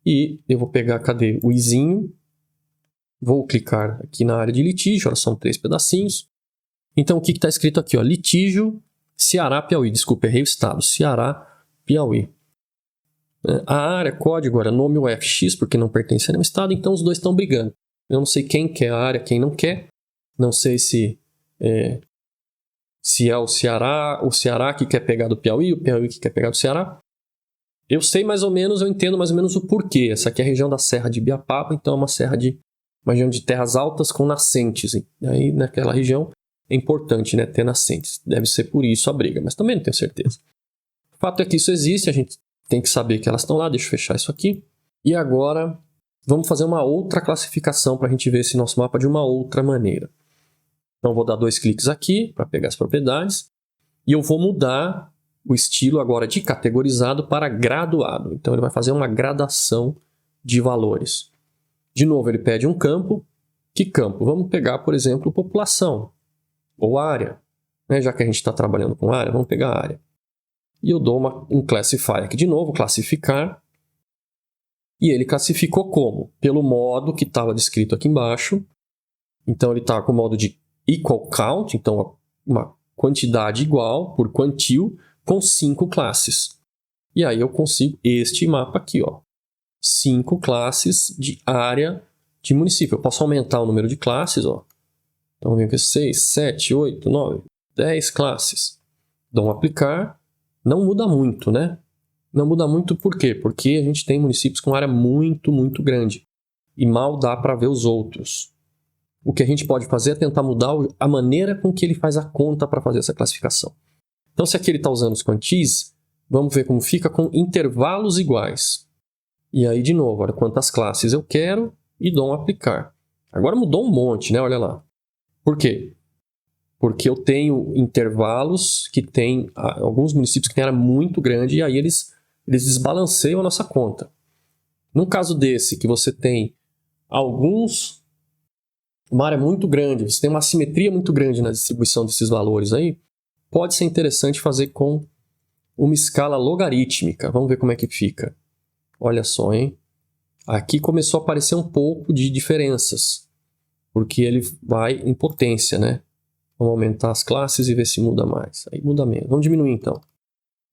E eu vou pegar, cadê? O izinho. Vou clicar aqui na área de litígio, são 3 pedacinhos. Então, o que está escrito aqui? Ó, litígio Ceará, Piauí. Desculpa, errei o estado. Ceará, Piauí. A área, código, era nome UFX, porque não pertence a nenhum estado, então os dois estão brigando. Eu não sei quem quer a área, quem não quer. Não sei se é o Ceará que quer pegar do Piauí, o Piauí que quer pegar do Ceará. Eu sei mais ou menos, eu entendo mais ou menos o porquê. Essa aqui é a região da Serra de Ibiapaba, então é uma região de terras altas com nascentes. E aí, naquela região, é importante, né, ter nascentes. Deve ser por isso a briga, mas também não tenho certeza. O fato é que isso existe, a gente tem que saber que elas estão lá. Deixa eu fechar isso aqui. E agora, vamos fazer uma outra classificação para a gente ver esse nosso mapa de uma outra maneira. Então, vou dar 2 cliques aqui para pegar as propriedades. E eu vou mudar o estilo agora de categorizado para graduado. Então, ele vai fazer uma gradação de valores. De novo, ele pede um campo. Que campo? Vamos pegar, por exemplo, população ou área. Já que a gente está trabalhando com área, vamos pegar a área. E eu dou um classifier aqui de novo, classificar. E ele classificou como? Pelo modo que estava descrito aqui embaixo. Então, ele está com o modo de equal count, então uma quantidade igual por quantil, com 5 classes. E aí eu consigo este mapa aqui, ó. 5 classes de área de município. Eu posso aumentar o número de classes, ó. Então, vem aqui 6, 7, 8, 9, 10 classes. Dou um aplicar. Não muda muito, né? Não muda muito por quê? Porque a gente tem municípios com área muito, muito grande. E mal dá para ver os outros. O que a gente pode fazer é tentar mudar a maneira com que ele faz a conta para fazer essa classificação. Então, se aqui ele está usando os quantis, vamos ver como fica com intervalos iguais. E aí, de novo, olha quantas classes eu quero e dou um aplicar. Agora mudou um monte, né? Olha lá. Por quê? Porque eu tenho intervalos que tem alguns municípios que têm área muito grande e aí eles desbalanceiam a nossa conta. No caso desse, que você tem uma área muito grande, você tem uma assimetria muito grande na distribuição desses valores aí, pode ser interessante fazer com uma escala logarítmica. Vamos ver como é que fica. Olha só, hein? Aqui começou a aparecer um pouco de diferenças, porque ele vai em potência, né? Vamos aumentar as classes e ver se muda mais. Aí muda menos. Vamos diminuir então.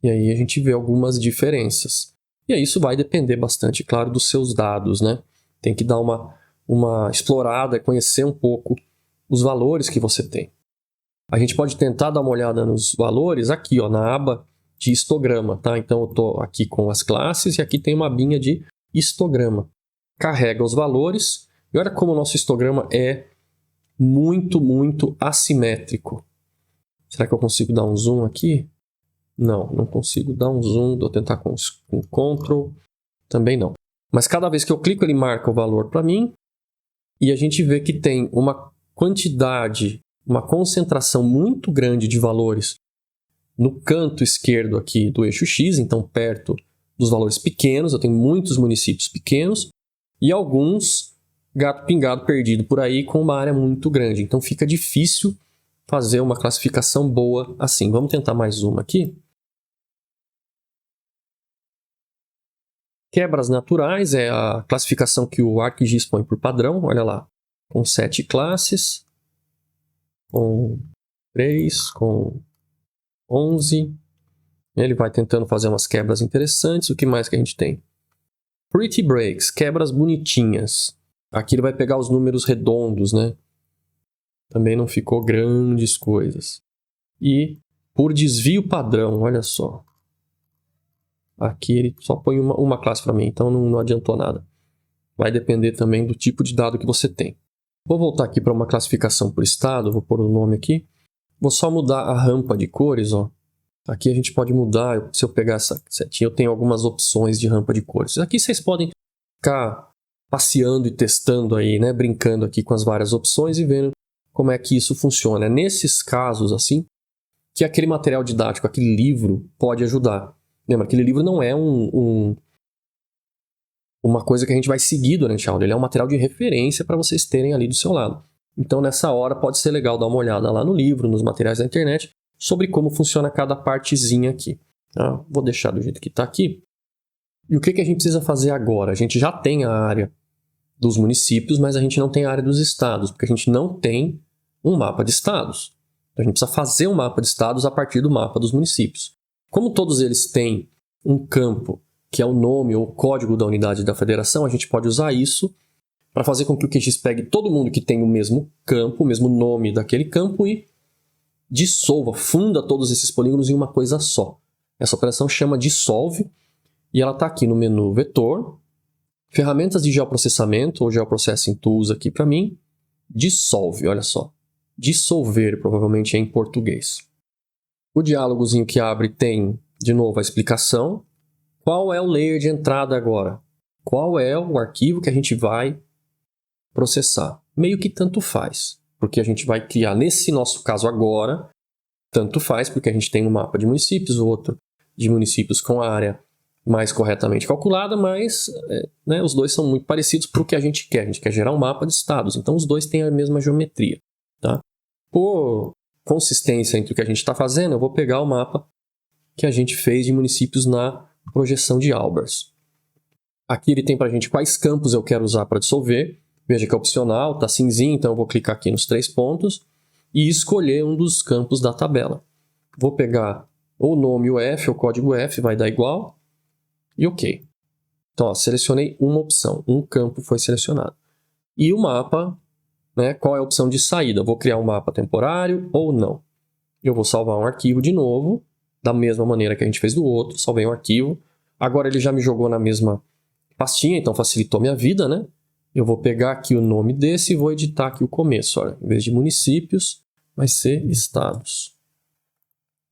E aí a gente vê algumas diferenças. E aí isso vai depender bastante, claro, dos seus dados, né? Tem que dar uma explorada, conhecer um pouco os valores que você tem. A gente pode tentar dar uma olhada nos valores aqui, ó, na aba de histograma, tá? Então eu estou aqui com as classes e aqui tem uma abinha de histograma. Carrega os valores e olha como o nosso histograma é muito, muito assimétrico. Será que eu consigo dar um zoom aqui? Não, não consigo dar um zoom. Vou tentar com Ctrl. Também não. Mas cada vez que eu clico, ele marca o valor para mim. E a gente vê que tem uma quantidade, uma concentração muito grande de valores no canto esquerdo aqui do eixo X, então perto dos valores pequenos. Eu tenho muitos municípios pequenos e alguns gato pingado perdido por aí com uma área muito grande. Então fica difícil fazer uma classificação boa assim. Vamos tentar mais uma aqui. Quebras naturais é a classificação que o ArcGIS põe por padrão. Olha lá, com 7 classes, com 3, com 11. Ele vai tentando fazer umas quebras interessantes. O que mais que a gente tem? Pretty breaks, quebras bonitinhas. Aqui ele vai pegar os números redondos, né? Também não ficou grandes coisas. E por desvio padrão, olha só. Aqui ele só põe uma classe para mim, então não adiantou nada. Vai depender também do tipo de dado que você tem. Vou voltar aqui para uma classificação por estado, vou pôr o nome aqui. Vou só mudar a rampa de cores, ó. Aqui a gente pode mudar, se eu pegar essa setinha, eu tenho algumas opções de rampa de cores. Aqui vocês podem ficar passeando e testando aí, né? Brincando aqui com as várias opções e vendo como é que isso funciona. É nesses casos, assim, que aquele material didático, aquele livro, pode ajudar. Lembra, aquele livro não é uma coisa que a gente vai seguir durante a aula. Ele é um material de referência para vocês terem ali do seu lado. Então, nessa hora, pode ser legal dar uma olhada lá no livro, nos materiais da internet, sobre como funciona cada partezinha aqui. Tá? Vou deixar do jeito que está aqui. E o que a gente precisa fazer agora? A gente já tem a área dos municípios, mas a gente não tem a área dos estados, porque a gente não tem um mapa de estados. Então, a gente precisa fazer um mapa de estados a partir do mapa dos municípios. Como todos eles têm um campo que é o nome ou o código da unidade da federação, a gente pode usar isso para fazer com que o QGIS pegue todo mundo que tem o mesmo campo, o mesmo nome daquele campo e dissolva, funda todos esses polígonos em uma coisa só. Essa operação chama dissolve e ela está aqui no menu vetor, ferramentas de geoprocessamento ou geoprocessing tools aqui para mim, dissolve, olha só. Dissolver provavelmente é em português. O diálogozinho que abre tem, de novo, a explicação. Qual é o layer de entrada agora? Qual é o arquivo que a gente vai processar? Meio que tanto faz, porque a gente vai criar, nesse nosso caso agora, tanto faz, porque a gente tem um mapa de municípios, outro de municípios com a área mais corretamente calculada, mas né, os dois são muito parecidos para o que a gente quer. A gente quer gerar um mapa de estados, então os dois têm a mesma geometria. Tá? Por consistência entre o que a gente está fazendo, eu vou pegar o mapa que a gente fez de municípios na projeção de Albers. Aqui ele tem para a gente quais campos eu quero usar para dissolver. Veja que é opcional, está cinzinho, então eu vou clicar aqui nos 3 pontos e escolher um dos campos da tabela. Vou pegar o nome, o F, o código F, vai dar igual. E OK. Então, ó, selecionei uma opção, um campo foi selecionado. E o mapa, né, qual é a opção de saída? Vou criar um mapa temporário ou não? Eu vou salvar um arquivo de novo, da mesma maneira que a gente fez do outro, salvei um arquivo. Agora ele já me jogou na mesma pastinha, então facilitou minha vida, né? Eu vou pegar aqui o nome desse e vou editar aqui o começo. Olha, em vez de municípios, vai ser estados.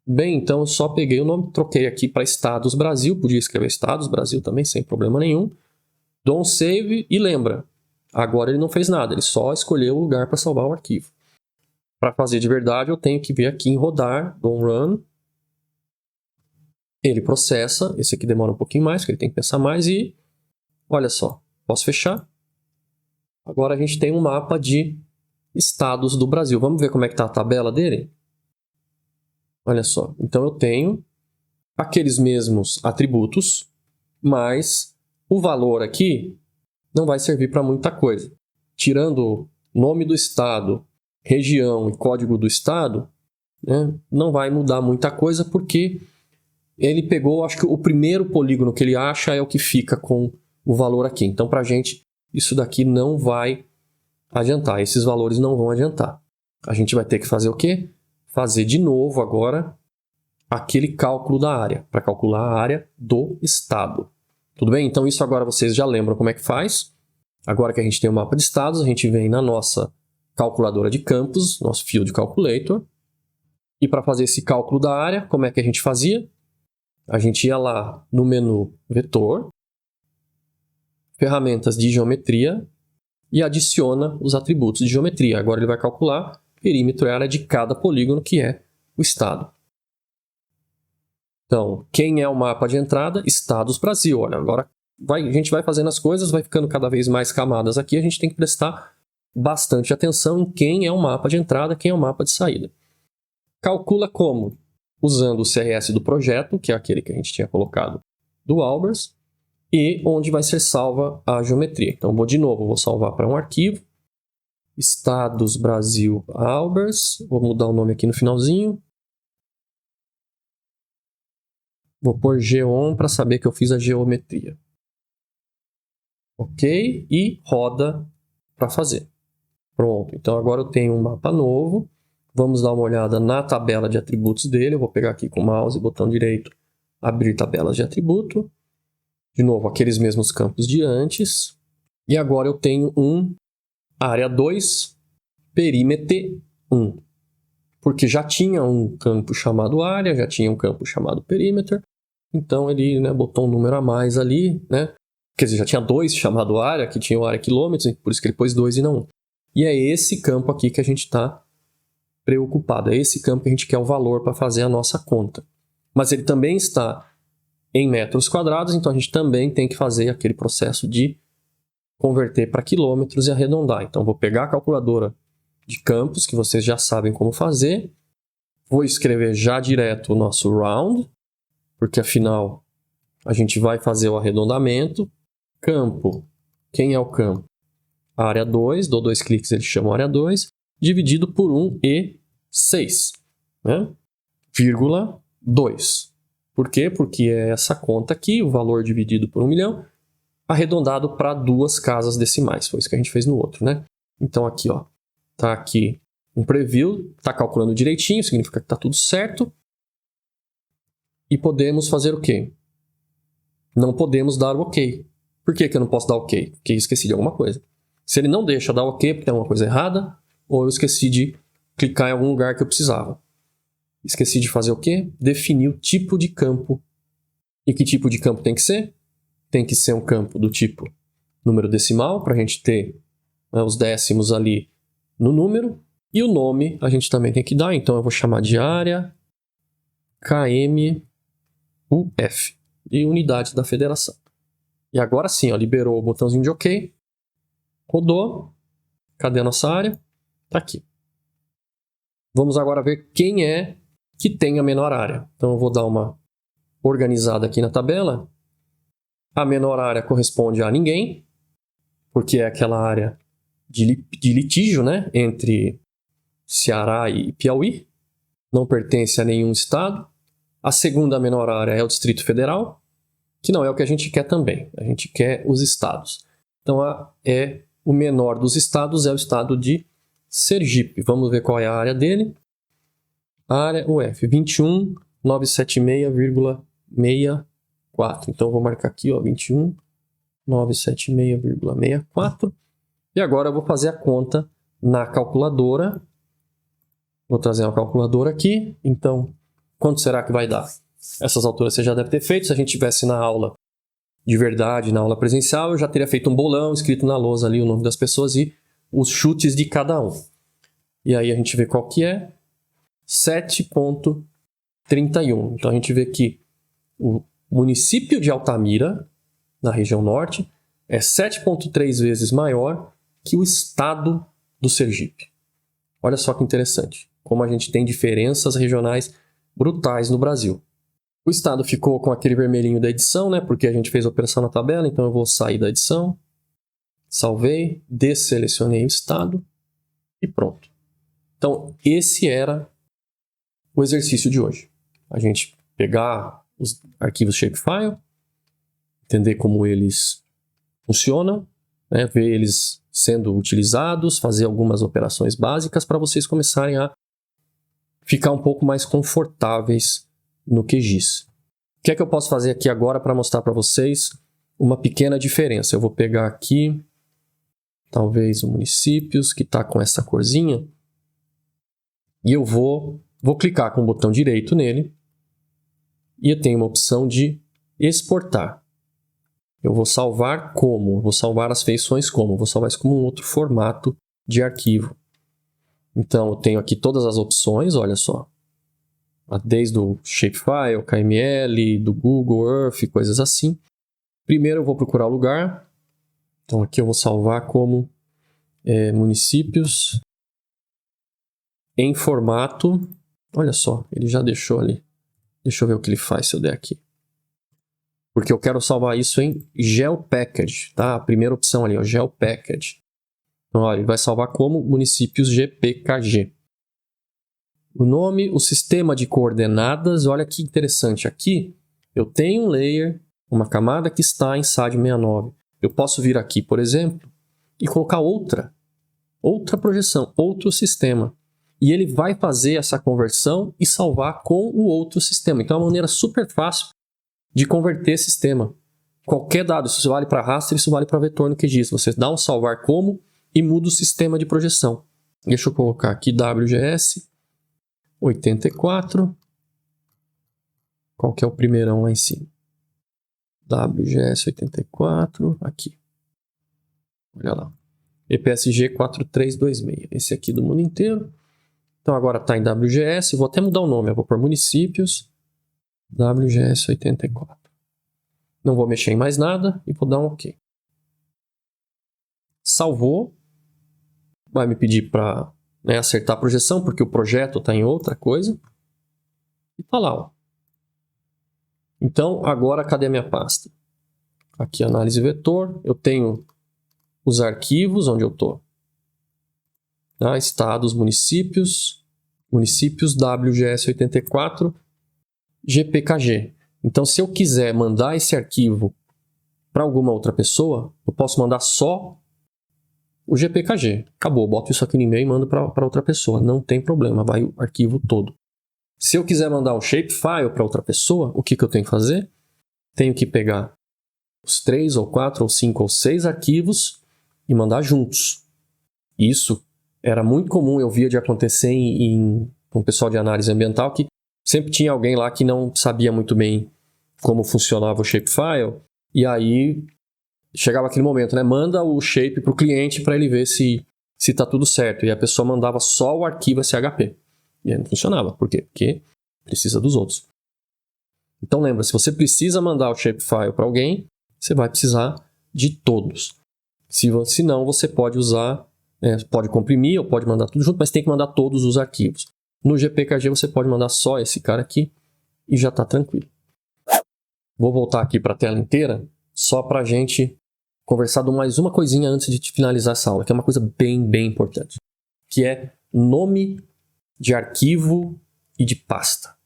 Bem, então eu só peguei o nome, troquei aqui para Estados Brasil, podia escrever Estados Brasil também, sem problema nenhum. Dou um save e lembra, agora ele não fez nada, ele só escolheu o lugar para salvar o arquivo. Para fazer de verdade, eu tenho que vir aqui em rodar, dou um run. Ele processa, esse aqui demora um pouquinho mais, porque ele tem que pensar mais e olha só, posso fechar? Agora a gente tem um mapa de estados do Brasil. Vamos ver como é que está a tabela dele? Olha só, então eu tenho aqueles mesmos atributos, mas o valor aqui não vai servir para muita coisa. Tirando nome do estado, região e código do estado, né, não vai mudar muita coisa porque ele pegou, acho que o primeiro polígono que ele acha é o que fica com o valor aqui. Então, para a gente, isso daqui não vai adiantar, esses valores não vão adiantar. A gente vai ter que fazer o quê? Fazer de novo agora aquele cálculo da área, para calcular a área do estado. Tudo bem? Então isso agora vocês já lembram como é que faz. Agora que a gente tem o mapa de estados, a gente vem na nossa calculadora de campos, nosso Field Calculator. E para fazer esse cálculo da área, como é que a gente fazia? A gente ia lá no menu Vetor, Ferramentas de Geometria e adiciona os atributos de geometria. Agora ele vai calcular perímetro e área de cada polígono, que é o estado. Então, quem é o mapa de entrada? Estados Brasil. Olha, agora a gente vai fazendo as coisas, vai ficando cada vez mais camadas aqui, a gente tem que prestar bastante atenção em quem é o mapa de entrada, quem é o mapa de saída. Calcula como? Usando o CRS do projeto, que é aquele que a gente tinha colocado do Albers, e onde vai ser salva a geometria. Então, vou salvar para um arquivo, Estados Brasil Albers, vou mudar o nome aqui no finalzinho. Vou pôr Geom para saber que eu fiz a geometria. Ok, e roda para fazer. Pronto, então agora eu tenho um mapa novo. Vamos dar uma olhada na tabela de atributos dele. Eu vou pegar aqui com o mouse e botão direito, abrir tabelas de atributo. De novo, aqueles mesmos campos de antes. E agora eu tenho um área 2, perímetro 1. Porque já tinha um campo chamado área, já tinha um campo chamado perímetro. Então ele, né, botou um número a mais ali, né? Quer dizer, já tinha 2 chamado área, que tinha o área quilômetros, por isso que ele pôs 2 e não 1. E é esse campo aqui que a gente está preocupado. É esse campo que a gente quer o valor para fazer a nossa conta. Mas ele também está em metros quadrados, então a gente também tem que fazer aquele processo de converter para quilômetros e arredondar. Então vou pegar a calculadora de campos, que vocês já sabem como fazer. Vou escrever já direto o nosso round, porque afinal A gente vai fazer o arredondamento. Campo. Quem é o campo? Área 2, dou 2 cliques, ele chama área 2, dividido por 1 e 6, né? Vírgula 2. Por quê? Porque é essa conta aqui, o valor dividido por 1 milhão, arredondado para 2 casas decimais. Foi isso que a gente fez no outro, né? Então aqui, ó, tá aqui um preview, tá calculando direitinho, significa que tá tudo certo. E podemos fazer o quê? Não podemos dar o OK. Por que eu não posso dar OK? Porque eu esqueci de alguma coisa. Se ele não deixa dar OK porque tem alguma coisa errada, ou eu esqueci de clicar em algum lugar que eu precisava. Esqueci de fazer o quê? Definir o tipo de campo. E que tipo de campo tem que ser? Tem que ser um campo do tipo número decimal, para a gente ter, né, os décimos ali no número. E o nome a gente também tem que dar, então eu vou chamar de área KMUF, de unidade da federação. E agora sim, ó, liberou o botãozinho de OK. Rodou. Cadê a nossa área? Está aqui. Vamos agora ver quem é que tem a menor área. Então eu vou dar uma organizada aqui na tabela. A menor área corresponde a ninguém, porque é aquela área de litígio, né, entre Ceará e Piauí. Não pertence a nenhum estado. A segunda menor área é o Distrito Federal, que não é o que a gente quer também. A gente quer os estados. Então o menor dos estados é o estado de Sergipe. Vamos ver qual é a área dele. Área UF, 21.976,64. Então, eu vou marcar aqui, ó, 21.976,64. E agora eu vou fazer a conta na calculadora. Vou trazer uma calculadora aqui. Então, quanto será que vai dar? Essas alturas você já deve ter feito. Se a gente estivesse na aula de verdade, na aula presencial, eu já teria feito um bolão, escrito na lousa ali o nome das pessoas e os chutes de cada um. E aí a gente vê qual que é. 7,31. Então a gente vê que o município de Altamira, na região norte, é 7,3 vezes maior que o estado do Sergipe. Olha só que interessante, como a gente tem diferenças regionais brutais no Brasil. O estado ficou com aquele vermelhinho da edição, né? Porque a gente fez a operação na tabela, então eu vou sair da edição. Salvei, desselecionei o estado e pronto. Então, esse era o exercício de hoje. A gente pegar os arquivos shapefile, entender como eles funcionam, né, ver eles sendo utilizados, fazer algumas operações básicas para vocês começarem a ficar um pouco mais confortáveis no QGIS. O que é que eu posso fazer aqui agora para mostrar para vocês uma pequena diferença? Eu vou pegar aqui, talvez, o municípios, que está com essa corzinha, e eu vou clicar com o botão direito nele, e eu tenho uma opção de exportar. Eu vou salvar como? Eu vou salvar as feições como? Eu vou salvar isso como um outro formato de arquivo. Então, eu tenho aqui todas as opções, olha só. Desde o Shapefile, KML, do Google Earth, coisas assim. Primeiro eu vou procurar o lugar. Então, aqui eu vou salvar como municípios em formato. Olha só, ele já deixou ali. Deixa eu ver o que ele faz se eu der aqui. Porque eu quero salvar isso em GeoPackage, tá? A primeira opção ali, ó, GeoPackage. Então, olha, ele vai salvar como municípios GPKG. O nome, o sistema de coordenadas, olha que interessante. Aqui eu tenho um layer, uma camada que está em SAD69. Eu posso vir aqui, por exemplo, e colocar outra projeção, outro sistema. E ele vai fazer essa conversão e salvar com o outro sistema. Então é uma maneira super fácil de converter sistema. Qualquer dado, isso vale para raster, isso vale para vetor no QGIS. Você dá um salvar como e muda o sistema de projeção. Deixa eu colocar aqui WGS 84. Qual que é o primeirão lá em cima? WGS 84, aqui. Olha lá. EPSG 4326. Esse aqui do mundo inteiro. Então agora está em WGS. Vou até mudar o nome. Eu vou por municípios. WGS 84. Não vou mexer em mais nada e vou dar um OK. Salvou. Vai me pedir para acertar a projeção, porque o projeto está em outra coisa. E está lá. Ó. Então, agora cadê a minha pasta? Aqui, análise vetor, eu tenho os arquivos onde eu estou. Tá? Estados, municípios WGS84, GPKG. Então, se eu quiser mandar esse arquivo para alguma outra pessoa, eu posso mandar só o GPKG. Acabou, boto isso aqui no e-mail e mando para outra pessoa. Não tem problema, vai o arquivo todo. Se eu quiser mandar um shapefile para outra pessoa, o que eu tenho que fazer? Tenho que pegar os 3, ou 4, ou 5, ou 6 arquivos e mandar juntos. Isso era muito comum, eu via de acontecer com o pessoal de análise ambiental, que sempre tinha alguém lá que não sabia muito bem como funcionava o shapefile, e aí chegava aquele momento, né? Manda o shape para o cliente para ele ver se está tudo certo. E a pessoa mandava só o arquivo SHP. E aí não funcionava. Por quê? Porque precisa dos outros. Então lembra, se você precisa mandar o shapefile para alguém, você vai precisar de todos. Se não, você pode usar, pode comprimir ou pode mandar tudo junto, mas tem que mandar todos os arquivos. No GPKG você pode mandar só esse cara aqui e já está tranquilo. Vou voltar aqui para a tela inteira, só para a gente conversar de mais uma coisinha antes de finalizar essa aula, que é uma coisa bem, bem importante, que é nome de arquivo e de pasta.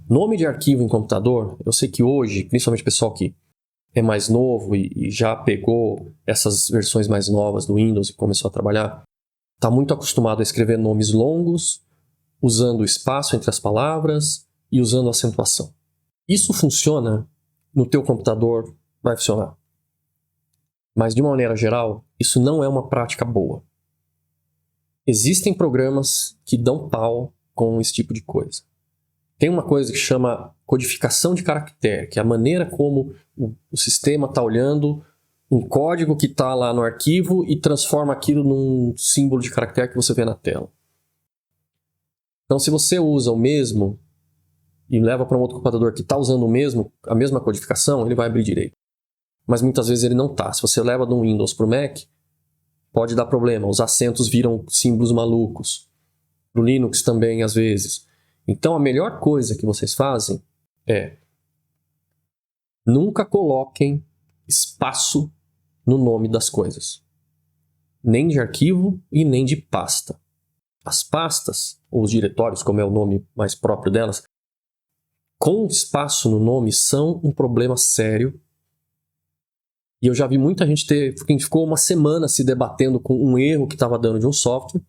Nome de arquivo em computador, eu sei que hoje, principalmente o pessoal que é mais novo e já pegou essas versões mais novas do Windows e começou a trabalhar, está muito acostumado a escrever nomes longos, usando espaço entre as palavras e usando acentuação. Isso funciona no teu computador, vai funcionar. Mas de uma maneira geral, isso não é uma prática boa. Existem programas que dão pau com esse tipo de coisa. Tem uma coisa que chama codificação de caractere, que é a maneira como o sistema está olhando um código que está lá no arquivo e transforma aquilo num símbolo de caractere que você vê na tela. Então, se você usa o mesmo e leva para um outro computador que está usando a mesma codificação, ele vai abrir direito. Mas muitas vezes ele não está. Se você leva de um Windows para o Mac, pode dar problema. Os acentos viram símbolos malucos. Para o Linux também, às vezes. Então, a melhor coisa que vocês fazem é nunca coloquem espaço no nome das coisas. Nem de arquivo e nem de pasta. As pastas, ou os diretórios, como é o nome mais próprio delas, com espaço no nome são um problema sério. E eu já vi muita gente ficou uma semana se debatendo com um erro que estava dando de um software.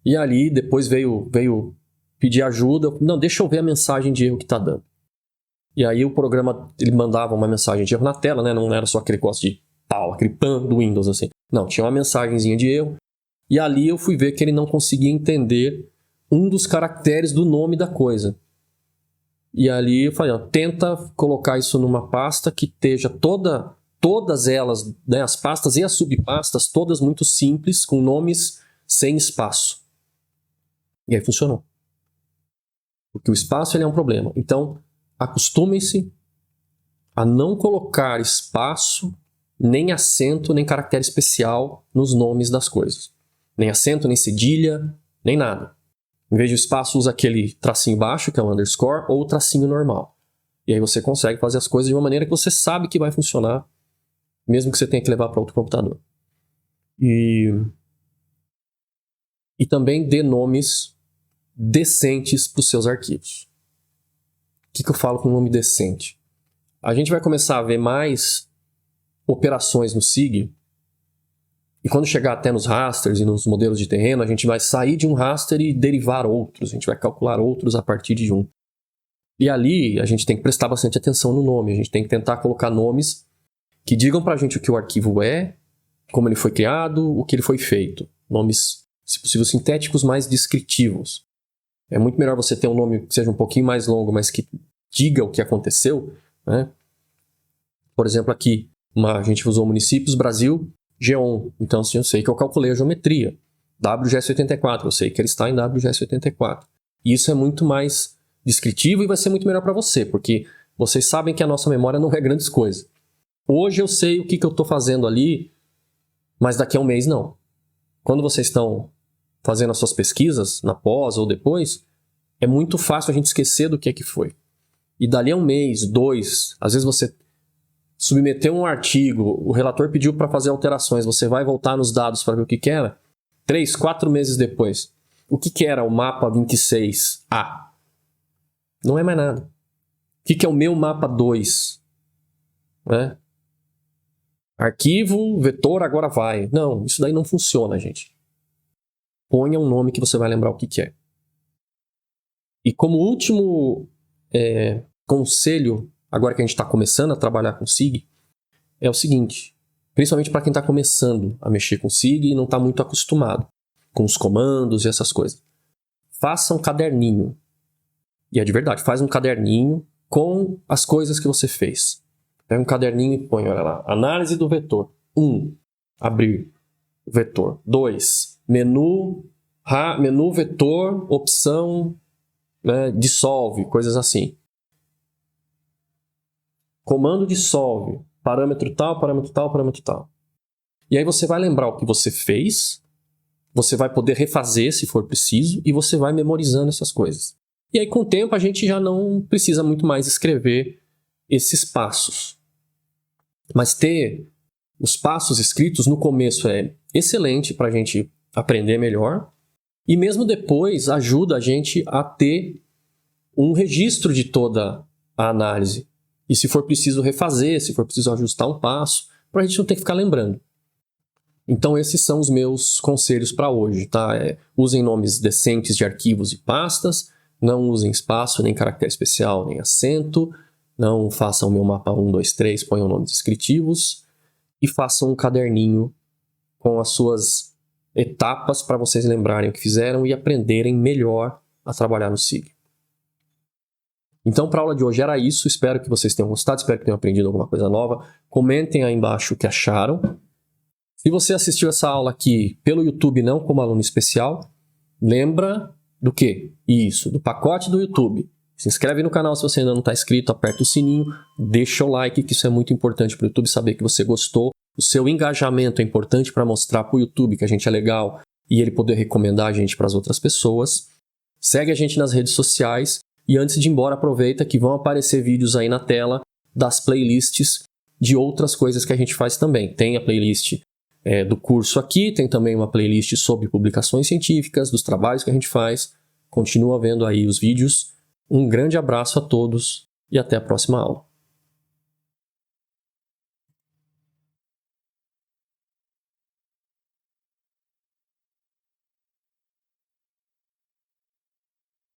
E ali depois veio pedir ajuda. Não, deixa eu ver a mensagem de erro que está dando. E aí o programa, ele mandava uma mensagem de erro na tela, né? Não era só aquele negócio de pau, aquele pan do Windows assim. Não, tinha uma mensagenzinha de erro. E ali eu fui ver que ele não conseguia entender um dos caracteres do nome da coisa. E ali eu falei, tenta colocar isso numa pasta que esteja todas elas, né, as pastas e as subpastas, todas muito simples, com nomes sem espaço. E aí funcionou. Porque o espaço ele é um problema. Então, acostumem-se a não colocar espaço, nem acento, nem caractere especial nos nomes das coisas. Nem acento, nem cedilha, nem nada. Em vez de espaço, usa aquele tracinho baixo, que é o underscore, ou o tracinho normal. E aí você consegue fazer as coisas de uma maneira que você sabe que vai funcionar, mesmo que você tenha que levar para outro computador. E também dê nomes decentes para os seus arquivos. O que eu falo com nome decente? A gente vai começar a ver mais operações no SIG, e quando chegar até nos rasters e nos modelos de terreno, a gente vai sair de um raster e derivar outros, a gente vai calcular outros a partir de um. E ali a gente tem que prestar bastante atenção no nome, a gente tem que tentar colocar nomes que digam pra gente o que o arquivo é, como ele foi criado, o que ele foi feito. Nomes, se possível, sintéticos, mais descritivos. É muito melhor você ter um nome que seja um pouquinho mais longo, mas que diga o que aconteceu, né? Por exemplo, aqui, a gente usou municípios, Brasil, G1. Então, assim, eu sei que eu calculei a geometria. WGS84, eu sei que ele está em WGS84. E isso é muito mais descritivo e vai ser muito melhor para você, porque vocês sabem que a nossa memória não é grandes coisas. Hoje eu sei o que eu estou fazendo ali, mas daqui a um mês não. Quando vocês estão fazendo as suas pesquisas, na pós ou depois, é muito fácil a gente esquecer do que é que foi. e dali a um mês, 2, às vezes você submeteu um artigo, o relator pediu para fazer alterações, você vai voltar nos dados para ver o que era, 3, 4 meses depois, o que era o mapa 26A? Não é mais nada. O que é o meu mapa 2? Né? Arquivo, vetor, agora vai. Não, isso daí não funciona, gente. Ponha um nome que você vai lembrar o que é. E como último conselho, agora que a gente está começando a trabalhar com SIG, é o seguinte, principalmente para quem está começando a mexer com SIG e não está muito acostumado com os comandos e essas coisas. Faça um caderninho. E é de verdade, faz um caderninho com as coisas que você fez. Pega um caderninho e põe, olha lá, análise do vetor. 1, abrir o vetor. 2, menu vetor, opção, né, dissolve, coisas assim. Comando dissolve, parâmetro tal, parâmetro tal, parâmetro tal. E aí você vai lembrar o que você fez, você vai poder refazer se for preciso, e você vai memorizando essas coisas. E aí com o tempo a gente já não precisa muito mais escrever esses passos. Mas ter os passos escritos no começo é excelente para a gente aprender melhor, e mesmo depois ajuda a gente a ter um registro de toda a análise. E se for preciso refazer, se for preciso ajustar um passo, para a gente não ter que ficar lembrando. Então esses são os meus conselhos para hoje, tá? Usem nomes decentes de arquivos e pastas, não usem espaço, nem caractere especial, nem acento, não façam o meu mapa 1, 2, 3, ponham nomes descritivos e façam um caderninho com as suas etapas para vocês lembrarem o que fizeram e aprenderem melhor a trabalhar no SIG. Então, para a aula de hoje era isso. Espero que vocês tenham gostado, espero que tenham aprendido alguma coisa nova. Comentem aí embaixo o que acharam. Se você assistiu essa aula aqui pelo YouTube, não como aluno especial, lembra do quê? Isso, do pacote do YouTube. Se inscreve no canal se você ainda não está inscrito, aperta o sininho, deixa o like, que isso é muito importante para o YouTube saber que você gostou. O seu engajamento é importante para mostrar para o YouTube que a gente é legal e ele poder recomendar a gente para as outras pessoas. Segue a gente nas redes sociais. E antes de ir embora, aproveita que vão aparecer vídeos aí na tela das playlists de outras coisas que a gente faz também. Tem a playlist do curso aqui, tem também uma playlist sobre publicações científicas, dos trabalhos que a gente faz. Continua vendo aí os vídeos. Um grande abraço a todos e até a próxima aula.